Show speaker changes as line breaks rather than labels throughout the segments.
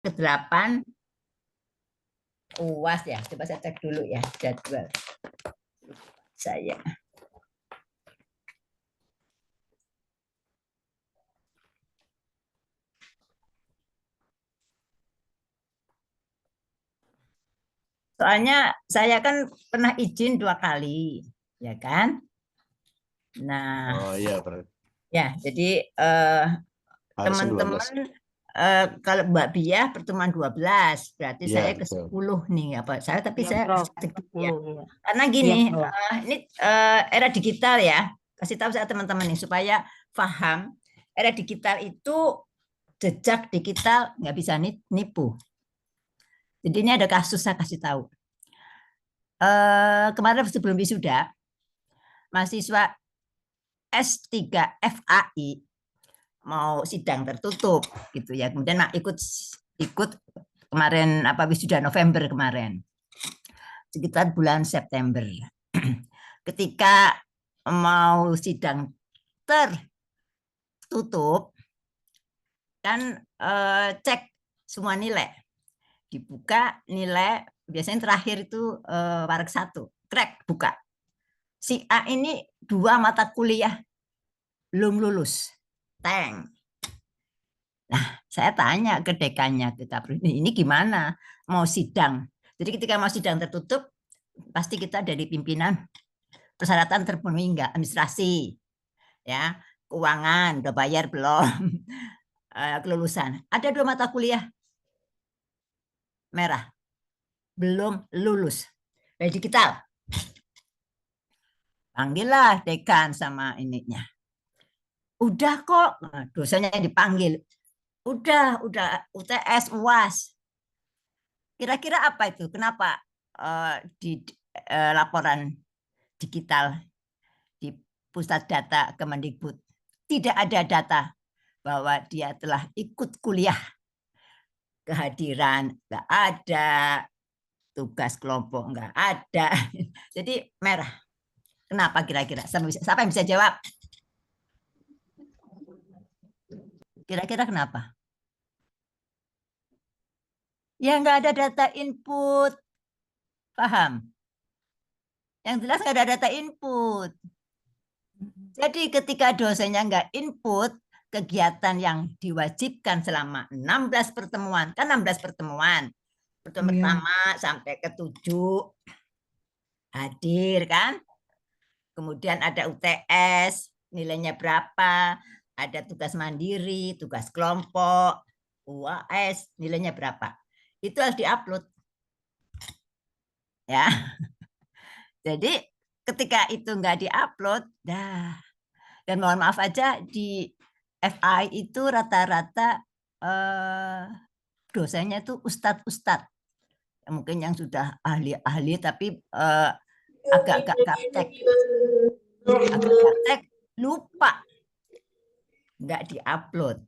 ke-8 UAS ya. Coba saya cek dulu ya jadwal saya. Soalnya saya kan pernah izin 2 kali, ya kan? Nah,
Oh iya, berarti
ya, jadi
harusnya 12.
teman-teman kalau Mbak Bia pertemuan 12, berarti
Iya,
saya
betul.
ke-10 nih apa saya tapi
Iya,
saya
Prof.
cek dulu ya.
10 ya.
Karena
Iya,
gini,
Prof.
ini era digital ya. Kasih tahu saya teman-teman nih supaya paham. Era digital itu jejak digital nggak bisa nipu. Jadi ini ada kasus saya kasih tahu. Kemarin sebelum wisuda, mahasiswa S3 FAI mau sidang tertutup gitu ya. Kemudian ikut kemarin apa wisuda November kemarin. Sekitar bulan September. Ketika mau sidang tertutup kan cek semua nilai. Dibuka nilai biasanya terakhir itu wareg 1. Krek buka. Si A ini 2 mata kuliah belum lulus. Teng. Nah, saya tanya ke dekannya, ini gimana mau sidang? Jadi ketika mau sidang tertutup, pasti kita dari pimpinan persyaratan terpenuhi enggak, administrasi, ya, keuangan udah bayar belum, kelulusan. Ada 2 mata kuliah merah, belum lulus. Dari digital. Panggillah dekan sama ininya. Udah kok, dosennya dipanggil. Udah UTS UAS. Kira-kira apa itu? Kenapa di laporan digital di pusat data Kemendikbud tidak ada data bahwa dia telah ikut kuliah, kehadiran nggak ada, tugas kelompok nggak ada. Jadi merah. Kenapa kira-kira? Siapa yang bisa jawab? Kira-kira kenapa? Ya nggak ada data input. Paham? Yang jelas nggak ada data input. Jadi ketika dosennya nggak input kegiatan yang diwajibkan selama 16 pertemuan, kan 16 pertemuan. Pertemuan pertama sampai ke-7 hadir kan. Kemudian ada UTS, nilainya berapa, ada tugas mandiri, tugas kelompok, UAS, nilainya berapa. Itu harus diupload. Ya. Jadi ketika itu nggak diupload, dah. Dan mohon maaf aja di FI itu rata-rata dosennya itu ustadz-ustadz. Mungkin yang sudah ahli-ahli tapi agak-agak gaptek. Agak gaptek, lupa. Nggak diupload.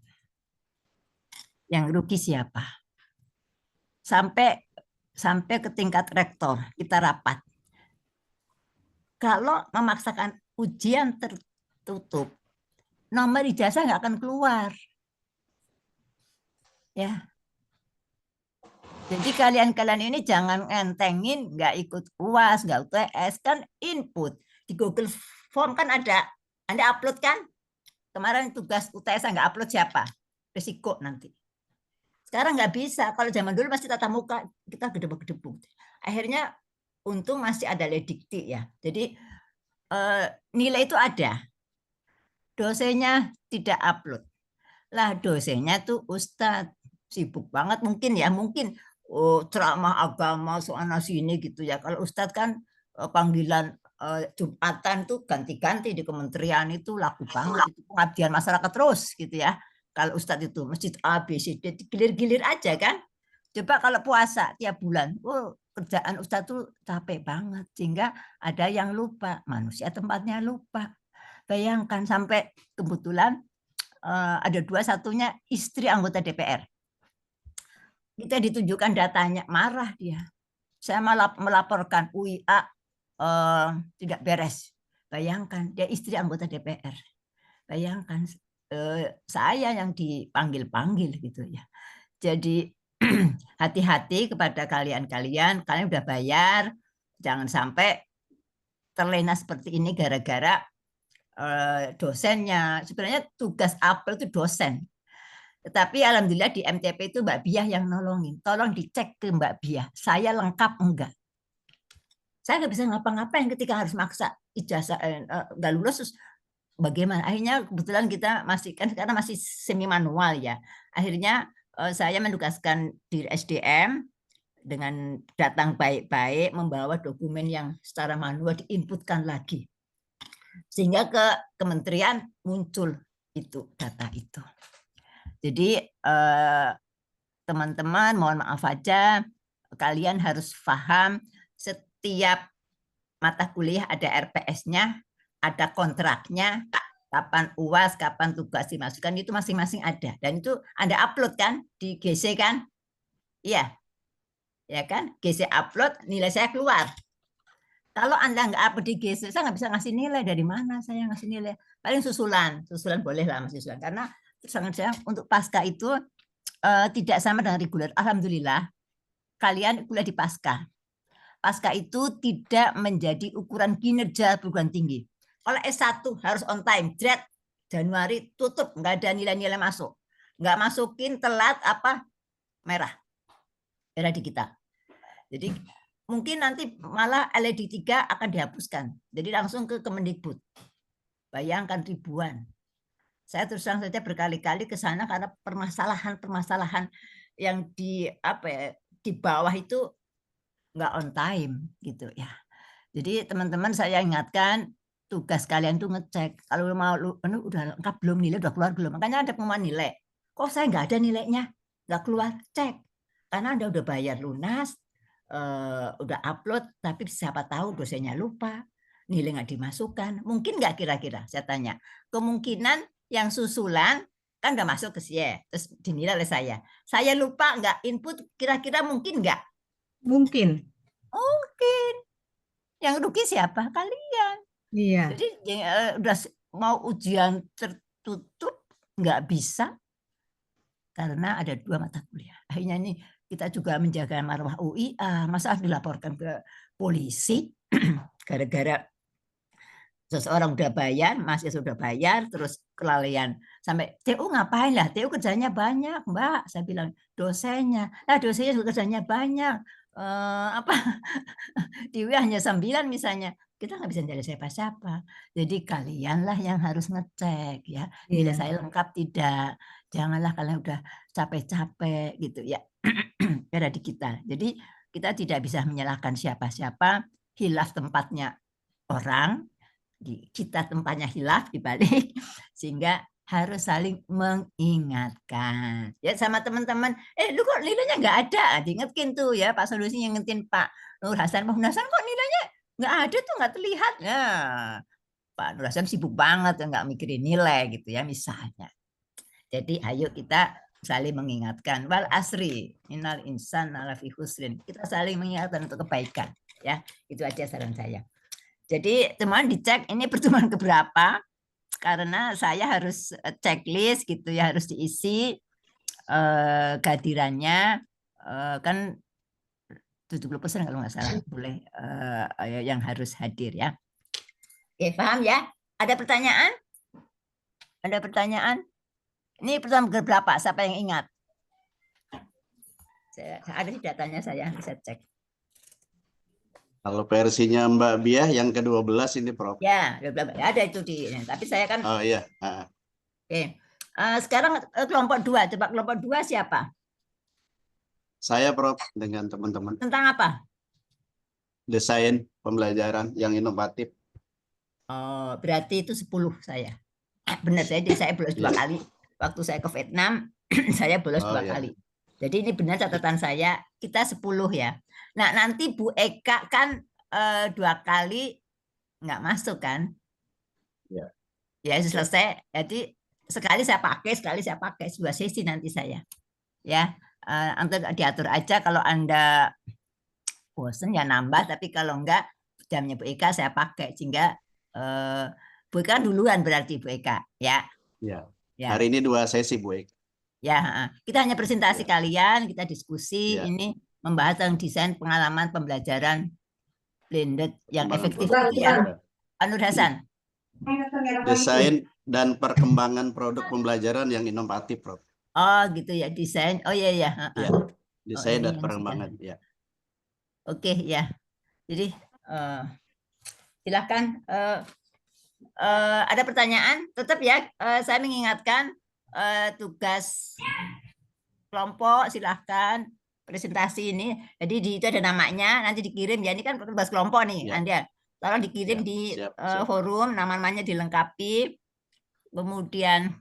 Yang rugi siapa? Sampai ke tingkat rektor, kita rapat. Kalau memaksakan ujian tertutup, nomor ijazah nggak akan keluar. Ya. Jadi kalian-kalian ini jangan ngentengin nggak ikut UAS, nggak UTS, kan input. Di Google Form kan ada. Anda upload kan? Kemarin tugas UTS nggak upload siapa? Risiko nanti. Sekarang nggak bisa. Kalau zaman dulu masih tatap muka, kita gedebuk-gedebuk. Akhirnya untung masih ada ledikti ya. Jadi nilai itu ada. Dosennya tidak upload. Lah dosennya tuh Ustadz sibuk banget mungkin ya, mungkin ceramah agama soal sini gitu ya. Kalau Ustadz kan panggilan Jumatan tuh ganti-ganti di kementerian itu laku banget, itu pengabdian masyarakat terus gitu ya. Kalau Ustadz itu masjid A, B, C, D, gilir-gilir aja kan. Coba kalau puasa tiap bulan, kerjaan Ustadz tuh capek banget sehingga ada yang lupa, manusia tempatnya lupa. Bayangkan sampai kebetulan ada 2, satunya istri anggota DPR. Kita ditunjukkan datanya, marah dia. Saya malah melaporkan UIA tidak beres. Bayangkan, dia istri anggota DPR. Bayangkan saya yang dipanggil-panggil gitu ya. Jadi hati-hati kepada kalian udah bayar, jangan sampai terlena seperti ini gara-gara dosennya. Sebenarnya tugas apel itu dosen. Tetapi alhamdulillah di MTP itu Mbak Biah yang nolongin. Tolong dicek ke Mbak Biah, saya lengkap enggak. Saya nggak bisa ngapa-ngapain ketika harus maksa ijazah nggak lulus, terus bagaimana? Akhirnya kebetulan kita masih kan karena masih semi manual ya. Akhirnya saya menugaskan di SDM dengan datang baik-baik, membawa dokumen yang secara manual diinputkan lagi, sehingga ke kementerian muncul itu data itu. Jadi teman-teman, mohon maaf aja, kalian harus paham setiap mata kuliah ada RPS-nya, ada kontraknya, kapan UAS, kapan tugas dimasukkan, itu masing-masing ada. Dan itu Anda upload kan di GC kan? Iya. Ya kan? GC upload, nilai saya keluar. Kalau Anda nggak upload di GC, saya nggak bisa ngasih nilai. Dari mana saya ngasih nilai? Paling susulan boleh lah Mas susulan. Karena sangat saya untuk pasca itu tidak sama dengan reguler. Alhamdulillah, kalian kuliah di pasca. Pasca itu tidak menjadi ukuran kinerja perguruan tinggi. Kalau S1 harus on time, Januari tutup, nggak ada nilai-nilai masuk. Nggak masukin telat apa merah di kita. Jadi mungkin nanti malah LED 3 akan dihapuskan. Jadi langsung ke Kemendikbud. Bayangkan ribuan. Saya terus terang saja berkali-kali ke sana karena permasalahan yang di bawah itu nggak on time gitu ya. Jadi teman-teman saya ingatkan tugas kalian tuh ngecek kalau mau udah lengkap belum, nilai udah keluar belum. Makanya ada pengumuman nilai. Kok saya nggak ada nilainya, nggak keluar, cek. Karena Anda udah bayar lunas, udah upload, tapi siapa tahu dosennya lupa, nilai nggak dimasukkan. Mungkin nggak kira-kira? Saya tanya. Kemungkinan yang susulan kan udah masuk ke saya, terus dinilai oleh saya. Saya lupa nggak input, kira-kira mungkin nggak?
Mungkin.
Mungkin. Yang rugi siapa? Kalian.
Iya.
Jadi udah mau ujian tertutup nggak bisa karena ada 2 mata kuliah. Akhirnya ini kita juga menjaga marwah UIA, masa dilaporkan ke polisi gara-gara seseorang udah bayar, mahasiswa sudah bayar, terus kelalaian. Sampai TU ngapain lah? TU kerjanya banyak, Mbak. Saya bilang dosennya. Nah, dosennya juga kerjanya banyak. Di UI hanya 9 misalnya. Kita nggak bisa nyari siapa-siapa. Jadi kalianlah yang harus ngecek ya. Nilai saya lengkap tidak. Janganlah kalian udah capek-capek gitu ya. Ada di kita. Jadi kita tidak bisa menyalahkan siapa-siapa. Hilaf tempatnya orang, kita tempatnya hilaf dibalik, sehingga harus saling mengingatkan ya sama teman-teman. Lu kok nilainya nggak ada? Diingetin tuh ya Pak Solusi, ngingetin Pak Nur Hasan. Pak Nur Hasan kok nilainya nggak ada tuh, nggak terlihat. Nah, Pak Nur Hasan sibuk banget ya, nggak mikirin nilai gitu ya misalnya. Jadi ayo kita saling mengingatkan. Wal asri innal insana lafi khusrin. Kita saling mengingatkan untuk kebaikan ya. Itu aja saran saya. Jadi teman dicek ini pertemuan keberapa, karena saya harus checklist gitu ya, harus diisi kehadirannya kan 70% kalau nggak salah boleh yang harus hadir ya. Oke, paham ya? Ada pertanyaan? Ada pertanyaan? Ini pertemuan keberapa? Siapa yang ingat? Ada di datanya, saya bisa cek.
Kalau versinya Mbak Biah yang ke-12 ini, Prof.
Ya, ada itu tapi saya kan.
Oh iya.
Oke. Sekarang kelompok 2, coba kelompok 2 siapa?
Saya, Prof, dengan teman-teman.
Tentang apa?
Desain pembelajaran yang inovatif.
Oh, berarti itu 10 saya. Benar, saya bolos 2 kali. Waktu saya ke Vietnam, saya bolos 2 kali. Jadi ini benar catatan saya, kita 10 ya. Nah, nanti Bu Eka kan 2 kali nggak masuk kan?
Ya.
Ya, selesai. Jadi sekali saya pakai, 2 sesi nanti saya. Ya, untuk diatur aja, kalau Anda bosen ya nambah, tapi kalau enggak jamnya Bu Eka saya pakai, sehingga Bu Eka duluan berarti Bu Eka ya.
Ya. Hari ini 2 sesi Bu Eka.
Ya, kita hanya presentasi kalian, kita diskusi
Ya.
ini membahas tentang desain pengalaman pembelajaran blended yang
Perkembangan
efektif
produk
gitu ya.
pembelajaran.
Pak Nur Hasan.
Desain dan perkembangan produk pembelajaran yang inovatif, Prof.
Oh, gitu ya, desain. Oh iya ya.
Ya,
Oh,
desain
ini
dan
yang
perkembangan.
sudah.
Ya.
Oke, ya. Jadi silakan ada pertanyaan. Tetap ya, saya mengingatkan tugas kelompok silahkan presentasi ini. Jadi di itu ada namanya, nanti dikirim ya. Ini kan tugas kelompok nih,
Ya.
Anda. Tolong
Ya,
dikirim di
siap, siap.
forum, nama-namanya dilengkapi. Kemudian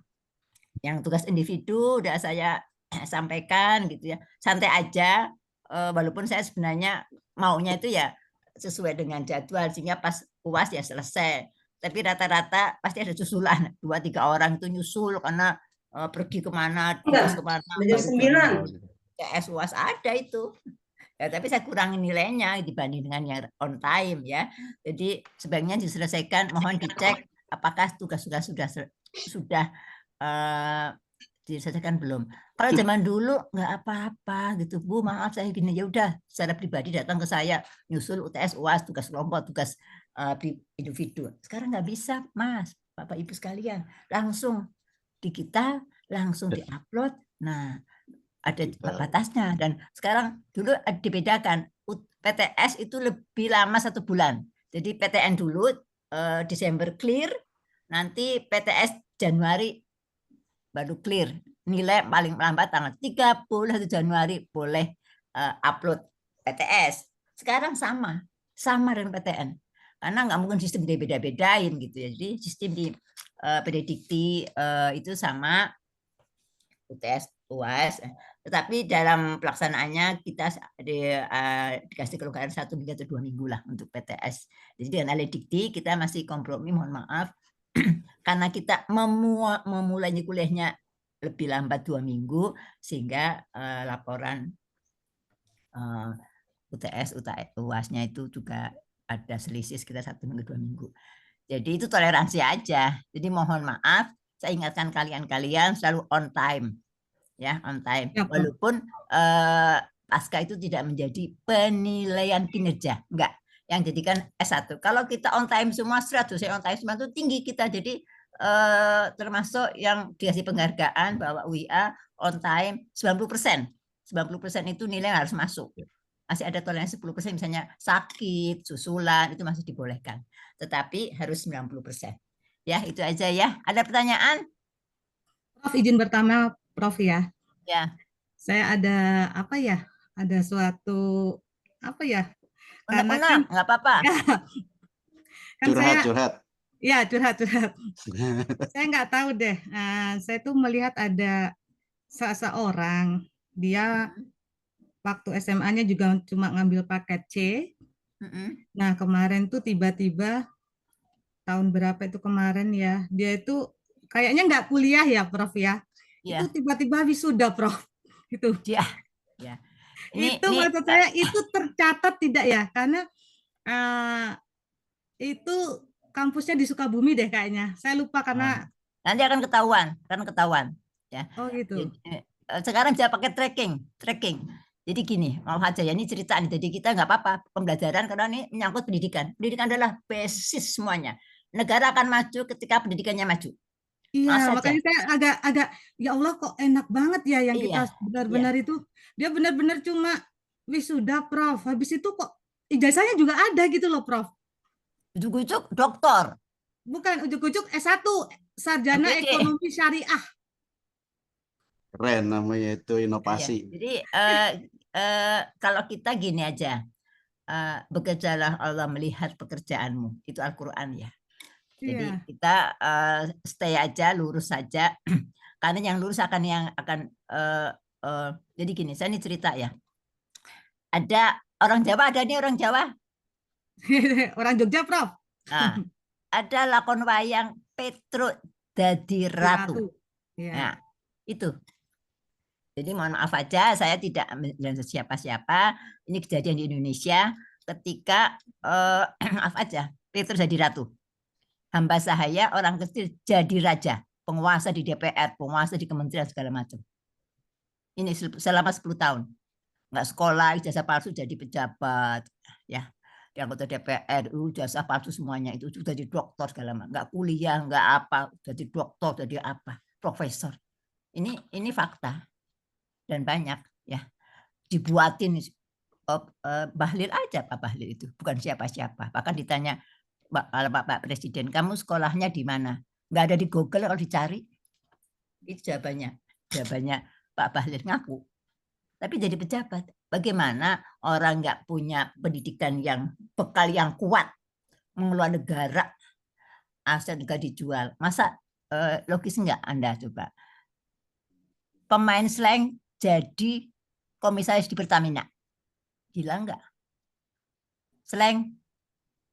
yang tugas individu udah saya sampaikan gitu ya. Santai aja, walaupun saya sebenarnya maunya itu ya sesuai dengan jadwal sehingga pas UAS ya selesai. Tapi rata-rata pasti ada susulan 2-3 orang itu nyusul karena pergi kemana, tugas kemana, baru jam CS UAS ada itu. Ya, tapi saya kurangi nilainya dibanding dengan yang on time ya. Jadi sebaiknya diselesaikan, mohon dicek apakah tugas-tugas sudah diselesaikan belum. Kalau zaman dulu nggak apa-apa gitu, Bu, maaf saya gini, ya udah secara pribadi datang ke saya nyusul UTS UAS, tugas kelompok, tugas individu. Sekarang nggak bisa, Mas, Bapak Ibu sekalian, langsung digital, langsung diupload. Nah, ada batasnya. Dan sekarang dulu dibedakan, PTS itu lebih lama 1 bulan. Jadi PTN dulu Desember clear, nanti PTS Januari baru clear. Nilai paling lambat tanggal 31 Januari boleh upload PTS. Sekarang sama dengan PTN. Karena nggak mungkin sistem beda-bedain gitu ya. Jadi sistem di Predikti itu sama UTS UAS, tetapi dalam pelaksanaannya kita dikasih kelonggaran 1 minggu atau 2 minggu lah untuk PTS. Jadi dengan Aledikti kita masih kompromi, mohon maaf, karena kita memulainya kuliahnya lebih lambat 2 minggu, sehingga laporan UTS UAS-nya itu juga ada selisih sekitar 1 minggu 2 minggu. Jadi itu toleransi aja. Jadi mohon maaf, saya ingatkan kalian selalu on time. Ya, on time.
Ya, Prof.
Walaupun pasca itu tidak menjadi penilaian kinerja, enggak. Yang jadikan S1. Kalau kita on time semua 100, saya on time semua itu tinggi kita. Jadi termasuk yang dikasih penghargaan bahwa UIA on time 90%. 90% itu nilai yang harus masuk. Masih ada toleransi 10%, misalnya sakit, susulan, itu masih dibolehkan. Tetapi harus 90%. Ya, itu aja ya. Ada pertanyaan?
Prof, izin pertama, Prof ya.
Ya.
Saya ada apa ya? Ada suatu apa ya? Karena kan
nggak apa-apa.
ya, kan saya
Curhat.
ya curhat. Saya nggak tahu deh. Saya tuh melihat ada seseorang dia waktu SMA-nya juga cuma ngambil paket C. Nah, kemarin tuh tiba-tiba tahun berapa itu kemarin ya, dia itu kayaknya nggak kuliah ya, Prof ya.
Ya.
Itu tiba-tiba wisuda, Prof. Itu.
Ya. Ya.
Itu maksud saya itu tercatat tidak ya? Karena itu kampusnya di Sukabumi deh kayaknya. Saya lupa karena
nanti akan ketahuan, ya.
Oh gitu.
Jadi, sekarang bisa pakai tracking. Jadi gini, mau aja ya, ini cerita nih. Jadi kita nggak apa-apa pembelajaran karena ini menyangkut pendidikan. Pendidikan adalah basis semuanya. Negara akan maju ketika pendidikannya maju.
Iya, makanya saya agak ya Allah kok enak banget ya yang kita benar-benar itu. Dia benar-benar cuma wisuda, Prof. Habis itu kok ijazahnya juga ada gitu loh, Prof.
Ujuk-ujuk doktor.
Bukan ujuk-ujuk S1, sarjana ekonomi syariah.
Keren namanya itu, inovasi.
Jadi kalau kita gini aja, bekerjalah Allah melihat pekerjaanmu, itu Al-Quran ya. Jadi kita stay aja, lurus saja, karena yang lurus akan jadi gini, saya ini cerita ya. Ada orang Jawa, orang Jawa.
Orang Jogja, Prof.
Nah, ada lakon wayang Petruk Dadi Ratu. Nah, itu. Jadi mohon maaf aja, saya tidak bilang siapa-siapa. Ini kejadian di Indonesia ketika maaf aja, Petruk jadi ratu. Hamba sahaya orang kecil jadi raja, penguasa di DPR, penguasa di kementerian segala macam. Ini selama 10 tahun. Nggak sekolah, ijazah palsu jadi pejabat, ya. Di anggota DPR, ijazah palsu semuanya itu sudah jadi dokter segala macam. Nggak kuliah, nggak apa, jadi dokter, jadi apa, profesor. Ini fakta dan banyak, ya. Dibuatin Bahlil aja, Pak Bahlil itu bukan siapa-siapa. Bahkan ditanya Pak Presiden, kamu sekolahnya di mana? Nggak ada di Google kalau dicari. Itu jawabannya Pak Bahlil ngaku. Tapi jadi pejabat. Bagaimana orang nggak punya pendidikan yang bekal yang kuat, mengelola negara, aset juga dijual. Masa logis nggak Anda coba? Pemain slang jadi komisaris di Pertamina. Gila nggak? Slang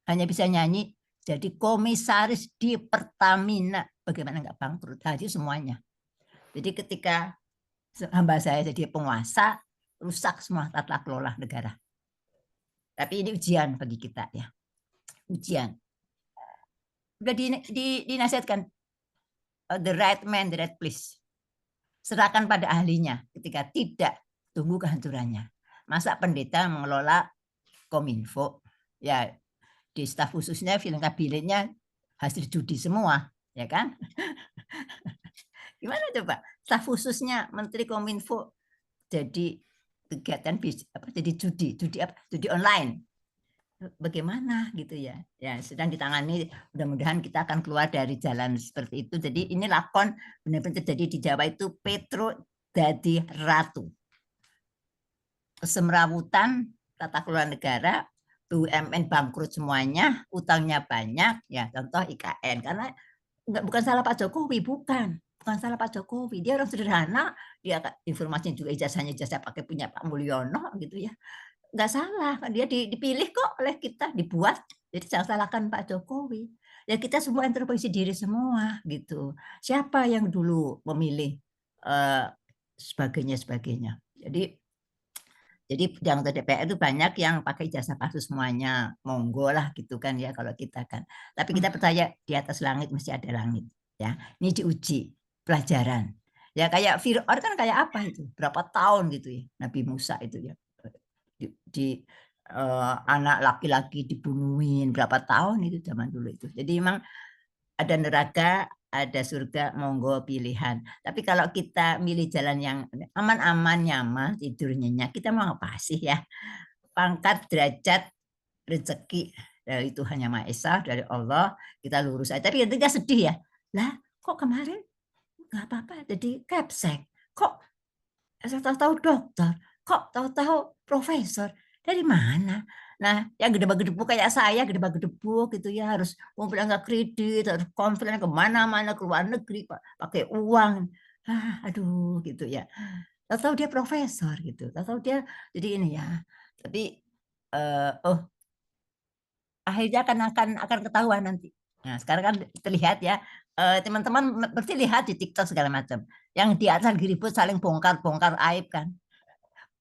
hanya bisa nyanyi jadi komisaris di Pertamina. Bagaimana nggak bangkrut? Jadi semuanya. Jadi ketika hamba saya jadi penguasa, rusak semua tata kelola negara. Tapi ini ujian bagi kita, ya. Ujian. Sudah dinasihatkan, the right man, the right place. Serahkan pada ahlinya. Ketika tidak, tunggu kehancurannya. Masa pendeta mengelola Kominfo, ya di staf khususnya, film kabinetnya hasil judi semua, ya kan? Gimana coba? Staf khususnya Menteri Kominfo jadi kegiatan jadi judi online. Bagaimana gitu ya? Ya sedang ditangani. Mudah-mudahan kita akan keluar dari jalan seperti itu. Jadi ini lakon benar-benar terjadi di Jawa itu. Petro dadi ratu. Kesemrawutan tata kelola negara, BUMN bangkrut semuanya, utangnya banyak. Ya contoh IKN, karena bukan salah Pak Jokowi, bukan salah Pak Jokowi. Dia orang sederhana, dia informasinya juga ijazahnya pakai punya Pak Mulyono gitu ya. Nggak salah, dia dipilih kok oleh kita, dibuat. Jadi jangan salahkan Pak Jokowi. Ya kita semua introspeksi diri semua gitu. Siapa yang dulu memilih sebagainya. Jadi di anggota DPR itu banyak yang pakai ijazah palsu semuanya. Monggo lah gitu kan ya kalau kita kan. Tapi kita percaya di atas langit mesti ada langit. Ya, ini diuji pelajaran. Ya kayak Fir'aun kan kayak apa itu? Berapa tahun gitu ya Nabi Musa itu ya. Anak laki-laki dibunuhin berapa tahun itu zaman dulu itu. Jadi memang ada neraka, ada surga, monggo pilihan. Tapi kalau kita milih jalan yang aman-aman, nyaman, tidur nyenyak, kita mau apa sih ya? Pangkat, derajat, rezeki dari Tuhan Yang Maha Esa, dari Allah, kita lurus aja. Tapi ketika sedih ya, lah kok kemarin nggak apa-apa jadi capsek, kok tahu-tahu dokter, kok tahu-tahu profesor, dari mana? Nah, yang gedebak-gedebuk kayak saya, gedebak-gedebuk gitu ya, harus ngumpulin nggak kredit, harus konflik kemana-mana, ke luar negeri, pakai uang. Aduh, gitu ya. Tahu-tahu dia profesor gitu, tahu-tahu dia jadi ini ya. Tapi akhirnya akan ketahuan nanti. Nah, sekarang kan terlihat ya, teman-teman berarti lihat di TikTok segala macam. Yang di atas lagi ribut saling bongkar-bongkar aib kan.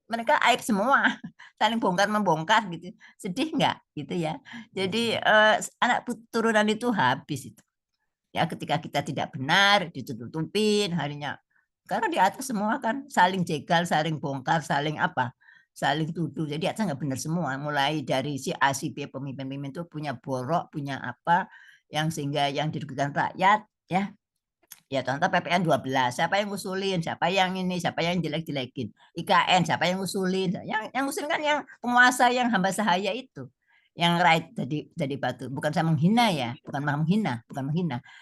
Mereka aib semua, saling bongkar-membongkar gitu. Sedih nggak gitu ya. Jadi anak turunan itu habis itu. Ya ketika kita tidak benar ditutup-tutupin harinya. Karena di atas semua kan saling jegal, saling bongkar, saling apa? Saling tuduh. Jadi atas nggak benar semua. Mulai dari si A, si B, pemimpin-pemimpin itu punya borok, punya apa yang sehingga yang dirugikan rakyat, ya. Ya contoh PPN 12, siapa yang ngusulin, siapa yang ini, siapa yang jelek-jelekin. IKN, siapa yang ngusulin. Yang ngusulin kan yang penguasa yang hamba sahaya itu. Yang right jadi batu. Bukan saya menghina ya, bukan menghina.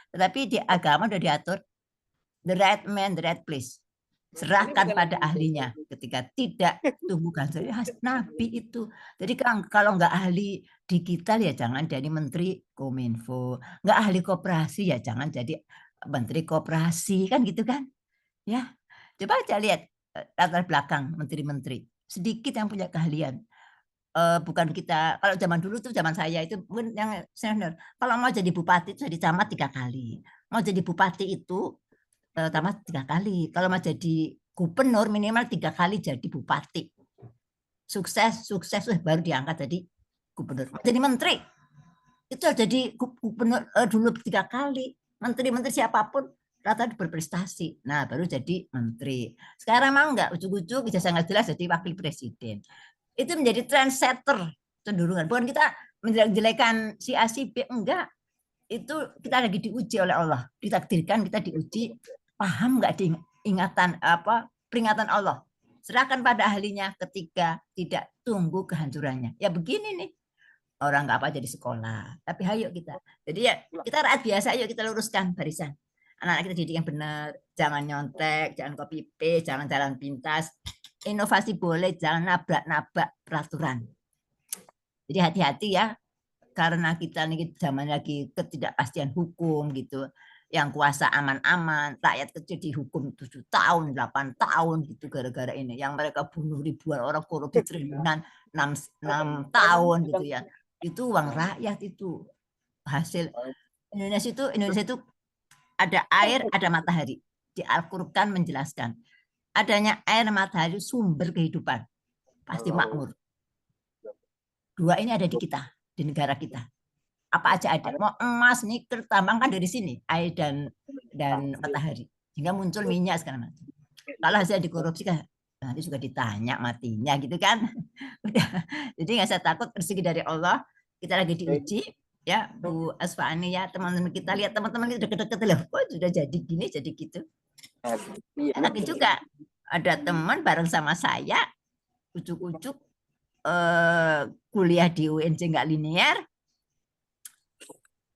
Tetapi di agama sudah diatur the right man, the right place. Serahkan pada ahlinya. Ketika tidak, tunggukan. Jadi Nabi itu. Jadi kalau nggak ahli digital ya jangan jadi menteri Kominfo. Nggak ahli koperasi ya jangan jadi menteri koperasi kan gitu kan. Ya, coba aja lihat latar belakang menteri-menteri. Sedikit yang punya keahlian. Bukan kita, kalau zaman dulu tuh zaman saya itu mungkin yang senior. Kalau mau jadi bupati itu jadi camat 3 kali. Mau jadi bupati itu tamat 3 kali. Kalau mau jadi gubernur minimal 3 kali jadi bupati. Sukses baru diangkat jadi gubernur. Jadi menteri itu jadi gubernur dulu 3 kali. Menteri-menteri siapapun rata berprestasi. Nah, baru jadi menteri. Sekarang mau nggak ujuk-ujuk ijazah nggak jelas jadi wakil presiden. Itu menjadi trendsetter cenderungan. Bukan kita menjelek-jelekan si A si B, enggak. Itu kita lagi diuji oleh Allah. Ditakdirkan kita diuji, paham nggak ingatan apa peringatan Allah. Serahkan pada ahlinya ketika tidak tunggu kehancurannya. Ya begini nih. Orang nggak apa jadi sekolah, tapi ayo kita. Jadi ya kita rakyat biasa, ayo kita luruskan barisan. Anak-anak kita didik yang benar, jangan nyontek, jangan copy paste, jangan jalan pintas. Inovasi boleh, jangan nabrak-nabrak peraturan. Jadi hati-hati ya, karena kita nih zaman lagi ketidakpastian hukum gitu. Yang kuasa aman-aman, rakyat kecil dihukum 7 tahun, 8 tahun gitu gara-gara ini. Yang mereka bunuh ribuan orang, korupsi triliunan 6 tahun gitu ya. Itu uang rakyat itu. Hasil Indonesia itu ada air, ada matahari. Di Al-Qur'an menjelaskan. Adanya air matahari sumber kehidupan. Pasti makmur. Dua ini ada di kita, di negara kita. Apa aja ada, mau emas, nikel, tambang kan dari sini, air dan matahari, sehingga muncul minyak segala macam. Kalau hasil dikorupsi kan nanti juga ditanya matinya gitu kan. Udah, jadi nggak usah takut, rezeki dari Allah. Kita lagi diuji ya Bu Asfani ya, teman-teman kita lihat teman-teman kita deket-deket loh, kok sudah jadi gini jadi gitu. Enak juga ada teman bareng sama saya, ujuk-ujuk kuliah di UNJ nggak linear,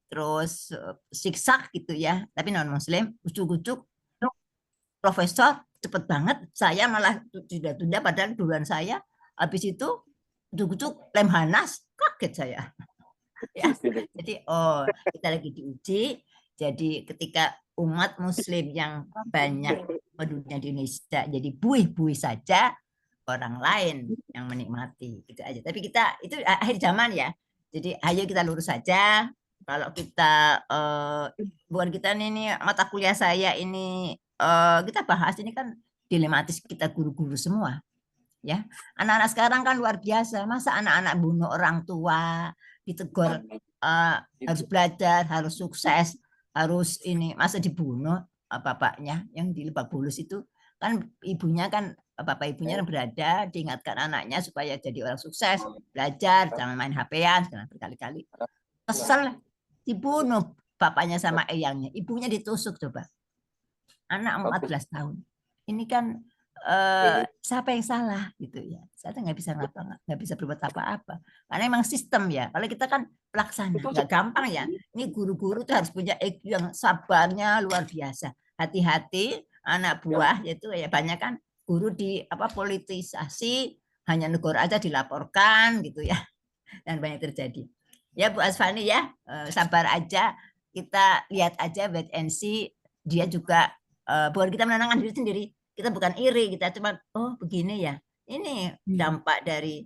terus siksak gitu ya, tapi non muslim, ujuk-ujuk profesor cepet banget, saya malah tunda-tunda padahal duluan saya, habis itu ujuk-ujuk Lemhanas, kaget saya. Ya, jadi kita lagi diuji, jadi ketika umat muslim yang banyak penduduknya di Indonesia jadi buih-buih saja, orang lain yang menikmati gitu aja. Tapi kita itu akhir zaman ya, jadi ayo kita lurus saja. Kalau kita bukan kita ini mata kuliah saya ini kita bahas ini kan dilematis, kita guru-guru semua ya. Anak-anak sekarang kan luar biasa, masa anak-anak bunuh orang tua, ditegur harus belajar, harus sukses, harus ini, masa dibunuh bapaknya yang di Lebak Bulus itu kan, ibunya kan bapak ibunya yang berada, diingatkan anaknya supaya jadi orang sukses, belajar, jangan main HP-an, berkali-kali. Kesel, dibunuh bapaknya sama eyangnya, ibunya ditusuk coba. Anak 14 tahun. Ini kan siapa yang salah gitu ya. Saya nggak bisa nggak bisa berbuat apa-apa. Karena emang sistem ya. Kalau kita kan pelaksana, nggak gampang ya. Ini guru-guru tuh harus punya IQ yang sabarnya luar biasa. Hati-hati anak buah itu ya, banyak kan guru di politisasi, hanya negara aja dilaporkan gitu ya, dan banyak terjadi ya Bu Asfani ya. Sabar aja, kita lihat aja wait and see. Dia juga bukan kita menenangkan diri sendiri, kita bukan iri, kita cuma begini ya, ini dampak dari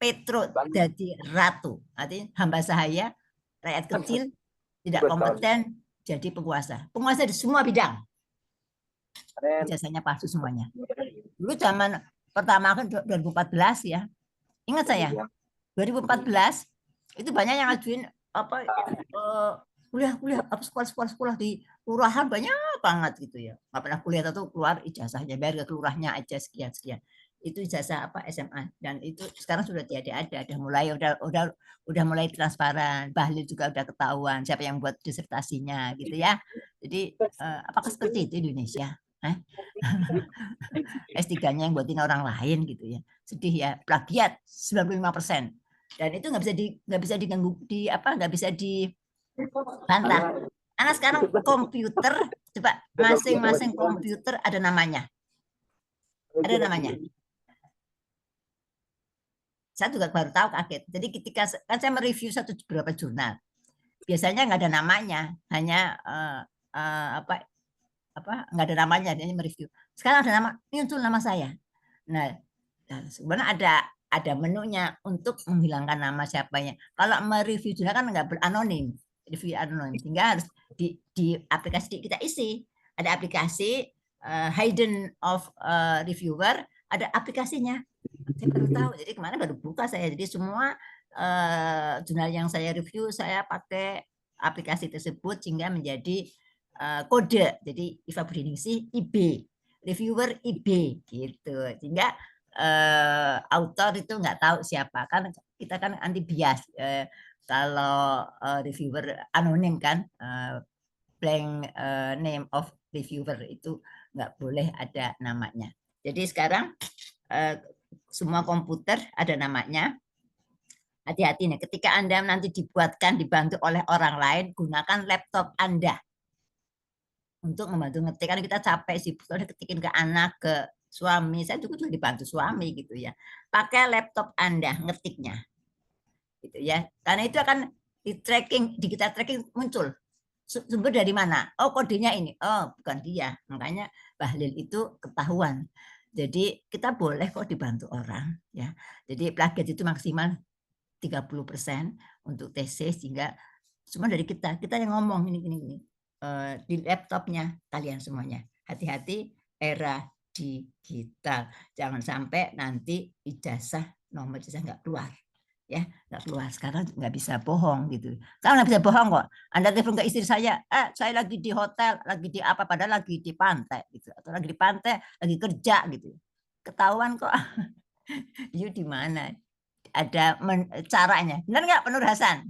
Petro jadi ratu, artinya hamba sahaya, rakyat kecil tidak kompeten jadi penguasa di semua bidang. Ijazahnya palsu semuanya. Dulu zaman pertama kan 2014 ya. Ingat saya, 2014 itu banyak yang ngajuin kuliah sekolah di kelurahan, banyak banget gitu ya. Nggak pernah kuliah atau keluar ijazahnya, bayar ke kelurahnya aja sekian. Itu ijazah SMA, dan itu sekarang sudah tiada ada, udah mulai transparan. Bahlil juga udah ketahuan siapa yang buat disertasinya gitu ya. Jadi apakah seperti itu Indonesia? S3-nya yang buatin orang lain gitu ya. Sedih ya, plagiat 95%. Dan itu nggak bisa diganggu, nggak bisa dibantah. Karena sekarang komputer, coba masing-masing komputer ada namanya. Ada namanya. Saya juga baru tahu, kaget. Jadi ketika kan saya mereview beberapa jurnal, biasanya nggak ada namanya, hanya nggak ada namanya, dia mereview. Sekarang ada nama, muncul nama saya. Nah, sebenarnya ada menunya untuk menghilangkan nama siapanya. Kalau mereview jurnal kan nggak beranonim, review anonim, sehingga harus di aplikasi kita isi. Ada aplikasi hidden of reviewer, ada aplikasinya. Saya baru tahu, jadi kemarin baru buka saya. Jadi semua jurnal yang saya review saya pakai aplikasi tersebut, sehingga menjadi kode. Jadi Iva Budiningsih IB, reviewer IB gitu. Sehingga author itu nggak tahu siapa, kan kita kan anti bias. Kalau reviewer anonim kan, blank name of reviewer itu nggak boleh ada namanya. Jadi sekarang semua komputer ada namanya. Hati-hati nih, ketika Anda nanti dibantu oleh orang lain, gunakan laptop Anda untuk membantu ngetik. Karena kita capek sih, soalnya ketikin ke anak, ke suami. Saya juga dibantu suami gitu ya. Pakai laptop Anda ngetiknya, gitu ya. Karena itu akan kita tracking muncul sumber dari mana. Oh, kodenya ini. Oh, bukan dia. Makanya Bahlil itu ketahuan. Jadi kita boleh kok dibantu orang ya. Jadi plagiat itu maksimal 30% untuk tesis, sehingga semua dari kita yang ngomong ini di laptopnya kalian semuanya. Hati-hati era digital, jangan sampai nanti nomor ijazah nggak keluar ya, nggak keluar. Sekarang nggak bisa bohong gitu. Sekarang nggak bisa bohong kok. Anda telepon ke istri saya lagi di hotel, lagi di apa, padahal lagi di pantai gitu, atau lagi di pantai lagi kerja gitu, ketahuan kok. You di mana? Ada caranya. Benar nggak, Pak Nur Hasan?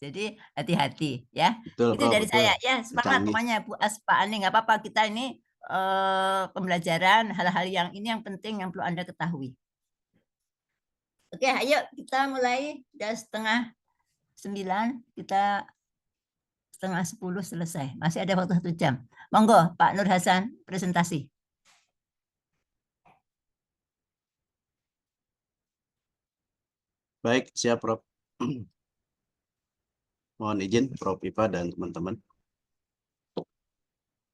Jadi hati-hati ya.
Betul,
Itu
Prof,
dari
betul.
saya ya. Semangat
Canggih.
pokoknya Bu Aspa Ani, nggak apa-apa, kita ini pembelajaran hal-hal yang ini yang penting yang perlu Anda ketahui. Oke, ayo kita mulai. Udah 8:30, kita 9:30 selesai. Masih ada waktu 1 jam. Monggo Pak Nur Hasan presentasi.
Baik, siap, Prof. Mohon izin, Prof Iva dan teman-teman.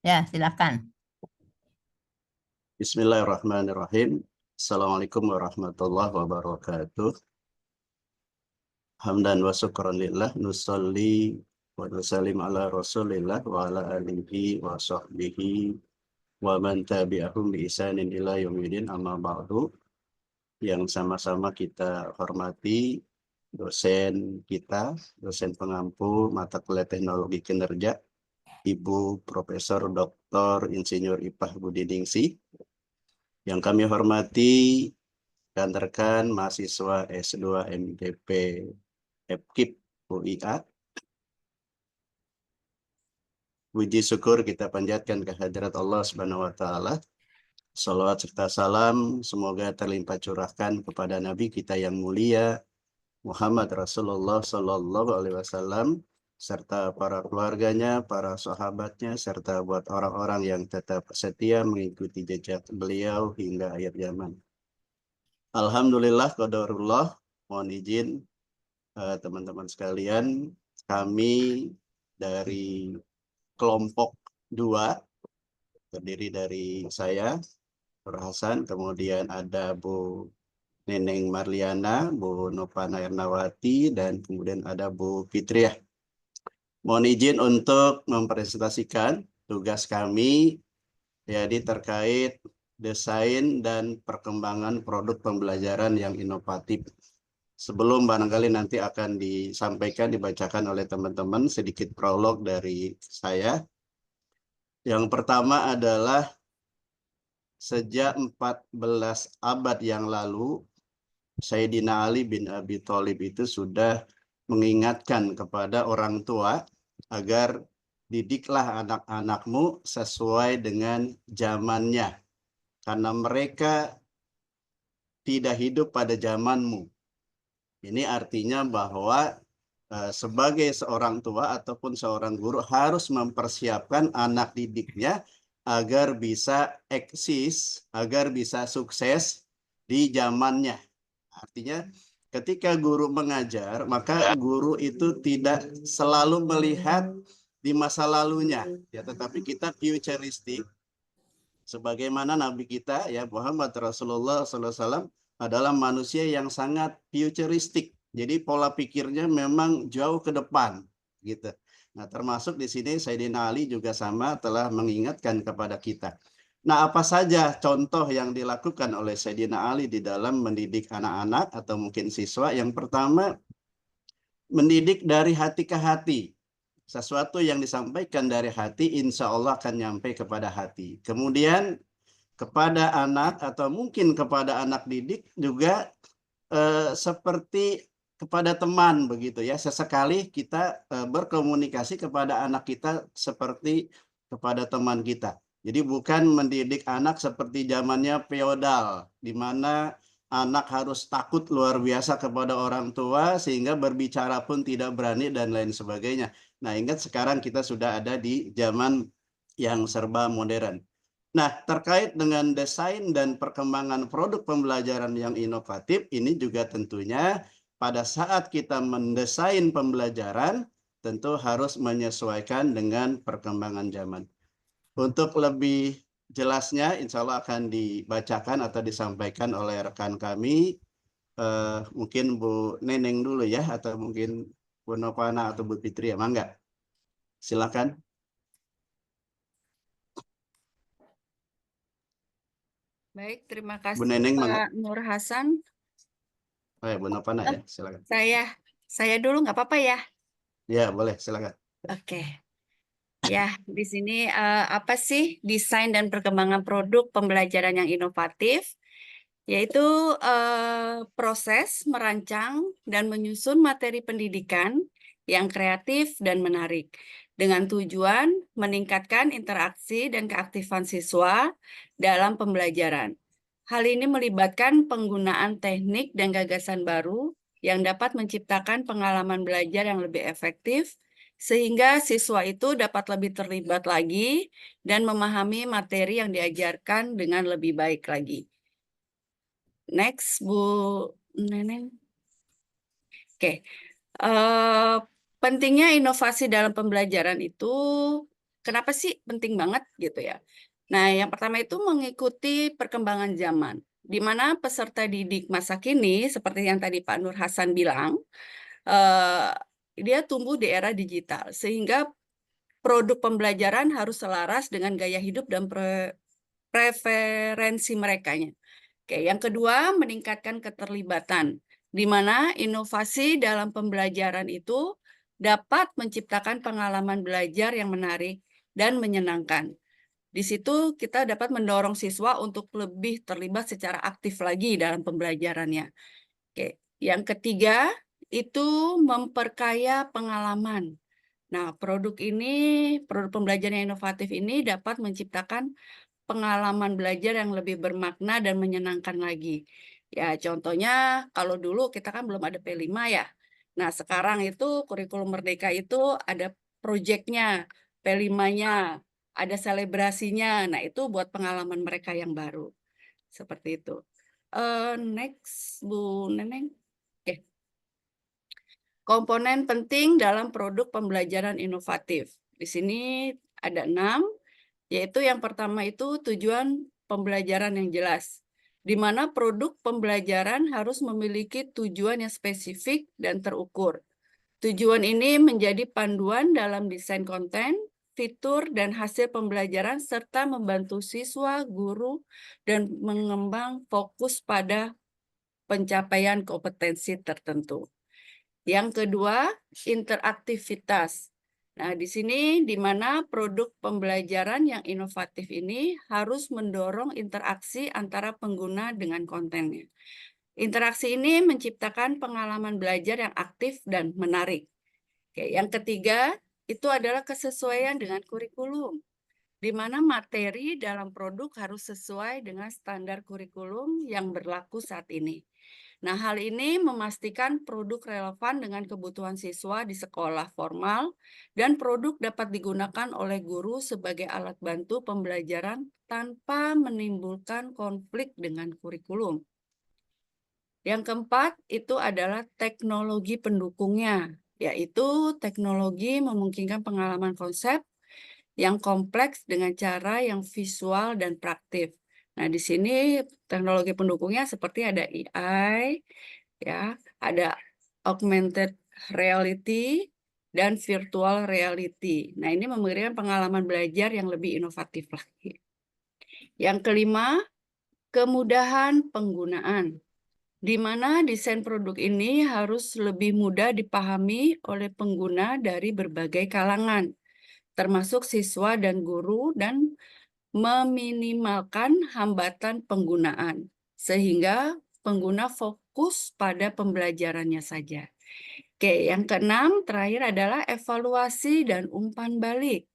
Ya, silakan.
Bismillahirrahmanirrahim. Assalamualaikum warahmatullahi wabarakatuh. Hamdan wa syukran lillah, nusalli wa nusallim ala rasulillah wa ala alihi wa sahbihi wa man tabi'ahum bi ihsanin ila yaumil amma ba'du. Yang sama-sama kita hormati dosen kita, dosen pengampu mata kuliah teknologi kinerja, Ibu Profesor Dr. Insinyur Ipah Budiningsih. Yang kami hormati rekan-rekan mahasiswa S2 MDP FKIP UIA. Puji syukur kita panjatkan kehadirat Allah Subhanahu wa taala. Salawat serta salam semoga terlimpah curahkan kepada Nabi kita yang mulia Muhammad Rasulullah Sallallahu Alaihi Wasallam, serta para keluarganya, para sahabatnya, serta buat orang-orang yang tetap setia mengikuti jejak beliau hingga akhir zaman. Alhamdulillah, qadarullah. Mohon izin teman-teman sekalian, kami dari kelompok 2 terdiri dari saya, Nur Hasan, kemudian ada Bu Neneng Marliana, Bu Novana Ernawati, dan kemudian ada Bu Fitriah. Mohon izin untuk mempresentasikan tugas kami, jadi terkait desain dan perkembangan produk pembelajaran yang inovatif. Sebelum barangkali nanti akan disampaikan, dibacakan oleh teman-teman sedikit prolog dari saya. Yang pertama adalah sejak 14 abad yang lalu, Sayyidina Ali bin Abi Thalib itu sudah mengingatkan kepada orang tua agar didiklah anak-anakmu sesuai dengan zamannya, karena mereka tidak hidup pada zamanmu. Ini artinya bahwa sebagai seorang tua ataupun seorang guru harus mempersiapkan anak didiknya agar bisa eksis, agar bisa sukses di zamannya. Artinya ketika guru mengajar, maka guru itu tidak selalu melihat di masa lalunya, ya, tetapi kita futuristik. Sebagaimana Nabi kita, ya, Muhammad Rasulullah SAW adalah manusia yang sangat futuristik. Jadi pola pikirnya memang jauh ke depan, gitu. Nah, termasuk di sini Sayyidina Ali juga sama telah mengingatkan kepada kita. Nah, apa saja contoh yang dilakukan oleh Sayyidina Ali di dalam mendidik anak-anak atau mungkin siswa? Yang pertama, mendidik dari hati ke hati. Sesuatu yang disampaikan dari hati, insya Allah akan nyampe kepada hati. Kemudian kepada anak atau mungkin kepada anak didik juga seperti kepada teman begitu ya. Sesekali kita berkomunikasi kepada anak kita seperti kepada teman kita. Jadi bukan mendidik anak seperti zamannya feodal, di mana anak harus takut luar biasa kepada orang tua sehingga berbicara pun tidak berani dan lain sebagainya. Nah, ingat sekarang kita sudah ada di zaman yang serba modern. Nah, terkait dengan desain dan perkembangan produk pembelajaran yang inovatif, ini juga tentunya pada saat kita mendesain pembelajaran, tentu harus menyesuaikan dengan perkembangan zaman. Untuk lebih jelasnya, insya Allah akan dibacakan atau disampaikan oleh rekan kami, mungkin Bu Neneng dulu ya, atau mungkin Bu Novana atau Bu Fitri ya, mangga. Silakan.
Baik, terima
Bu
kasih
Neneng, mangga.
Pak Nur Hasan.
Oh ya, Bu Novana ya, silakan.
Saya dulu nggak apa-apa ya?
Ya, boleh, silakan.
Oke. Ya, di sini apa sih desain dan perkembangan produk pembelajaran yang inovatif? Yaitu proses merancang dan menyusun materi pendidikan yang kreatif dan menarik dengan tujuan meningkatkan interaksi dan keaktifan siswa dalam pembelajaran. Hal ini melibatkan penggunaan teknik dan gagasan baru yang dapat menciptakan pengalaman belajar yang lebih efektif sehingga siswa itu dapat lebih terlibat lagi dan memahami materi yang diajarkan dengan lebih baik lagi. Next, Bu Neneng. Oke. Pentingnya inovasi dalam pembelajaran itu, kenapa sih penting banget gitu ya? Nah, yang pertama itu mengikuti perkembangan zaman, di mana peserta didik masa kini, seperti yang tadi Pak Nur Hasan bilang, dia tumbuh di era digital, sehingga produk pembelajaran harus selaras dengan gaya hidup dan preferensi mereka. Oke, yang kedua, meningkatkan keterlibatan, di mana inovasi dalam pembelajaran itu dapat menciptakan pengalaman belajar yang menarik dan menyenangkan. Di situ kita dapat mendorong siswa untuk lebih terlibat secara aktif lagi dalam pembelajarannya. Oke, yang ketiga, itu memperkaya pengalaman. Nah, produk pembelajaran yang inovatif ini dapat menciptakan pengalaman belajar yang lebih bermakna dan menyenangkan lagi. Ya, contohnya kalau dulu kita kan belum ada P5 ya. Nah, sekarang itu kurikulum Merdeka itu ada proyeknya, P5-nya, ada selebrasinya. Nah, itu buat pengalaman mereka yang baru. Seperti itu. Next, Bu Neneng. Oke. Komponen penting dalam produk pembelajaran inovatif. Di sini ada 6. Yaitu yang pertama itu tujuan pembelajaran yang jelas, di mana produk pembelajaran harus memiliki tujuan yang spesifik dan terukur. Tujuan ini menjadi panduan dalam desain konten, fitur, dan hasil pembelajaran, serta membantu siswa, guru, dan mengembang fokus pada pencapaian kompetensi tertentu. Yang kedua, interaktivitas. Nah, di sini di mana produk pembelajaran yang inovatif ini harus mendorong interaksi antara pengguna dengan kontennya. Interaksi ini menciptakan pengalaman belajar yang aktif dan menarik. Oke, yang ketiga, itu adalah kesesuaian dengan kurikulum, di mana materi dalam produk harus sesuai dengan standar kurikulum yang berlaku saat ini. Nah, hal ini memastikan produk relevan dengan kebutuhan siswa di sekolah formal dan produk dapat digunakan oleh guru sebagai alat bantu pembelajaran tanpa menimbulkan konflik dengan kurikulum. Yang keempat, itu adalah teknologi pendukungnya, yaitu teknologi memungkinkan pengalaman konsep yang kompleks dengan cara yang visual dan praktis. Nah, di sini teknologi pendukungnya seperti ada AI, ya, ada augmented reality dan virtual reality. Nah, ini memberikan pengalaman belajar yang lebih inovatif lagi. Yang kelima, kemudahan penggunaan. di mana desain produk ini harus lebih mudah dipahami oleh pengguna dari berbagai kalangan, termasuk siswa dan guru, dan meminimalkan hambatan penggunaan, sehingga pengguna fokus pada pembelajarannya saja. Oke, yang keenam terakhir adalah evaluasi dan umpan balik,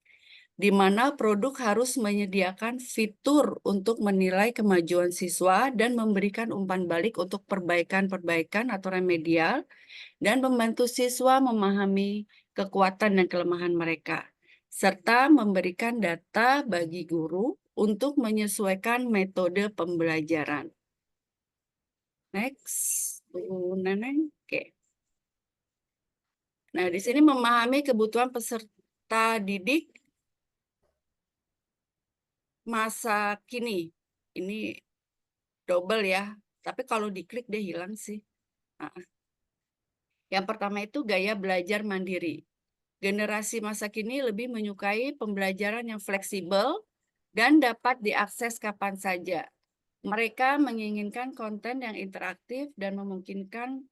di mana produk harus menyediakan fitur untuk menilai kemajuan siswa dan memberikan umpan balik untuk perbaikan-perbaikan atau remedial, dan membantu siswa memahami kekuatan dan kelemahan mereka, serta memberikan data bagi guru untuk menyesuaikan metode pembelajaran. Next, Bu Neneng. Oke. Nah, di sini memahami kebutuhan peserta didik masa kini. Ini double ya, tapi kalau diklik dia hilang sih. Yang pertama itu gaya belajar mandiri. Generasi masa kini lebih menyukai pembelajaran yang fleksibel dan dapat diakses kapan saja. Mereka menginginkan konten yang interaktif dan memungkinkan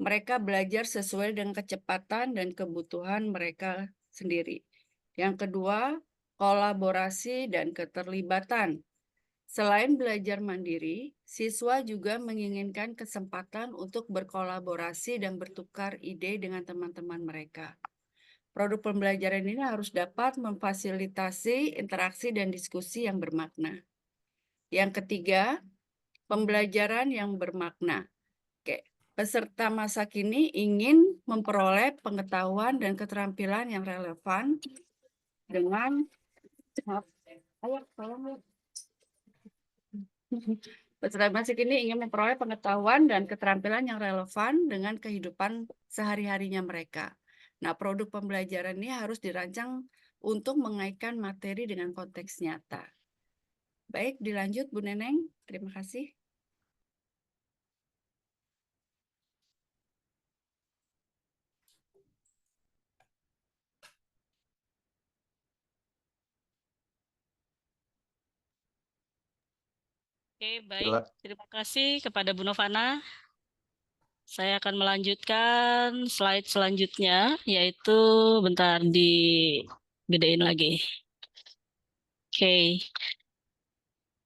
mereka belajar sesuai dengan kecepatan dan kebutuhan mereka sendiri. Yang kedua, kolaborasi dan keterlibatan. Selain belajar mandiri, siswa juga menginginkan kesempatan untuk berkolaborasi dan bertukar ide dengan teman-teman mereka. Produk pembelajaran ini harus dapat memfasilitasi interaksi dan diskusi yang bermakna. Yang ketiga, pembelajaran yang bermakna. Oke, peserta masa kini ingin memperoleh pengetahuan dan keterampilan yang relevan dengan peserta masa kini ingin memperoleh pengetahuan dan keterampilan yang relevan dengan kehidupan sehari-harinya mereka. Nah, produk pembelajaran ini harus dirancang untuk mengaitkan materi dengan konteks nyata. Baik, dilanjut Bu Neneng. Terima kasih.
Oke, baik.
Sila-
Terima kasih kepada Bu Novana. Saya akan melanjutkan slide selanjutnya, yaitu bentar digedein lagi. Oke.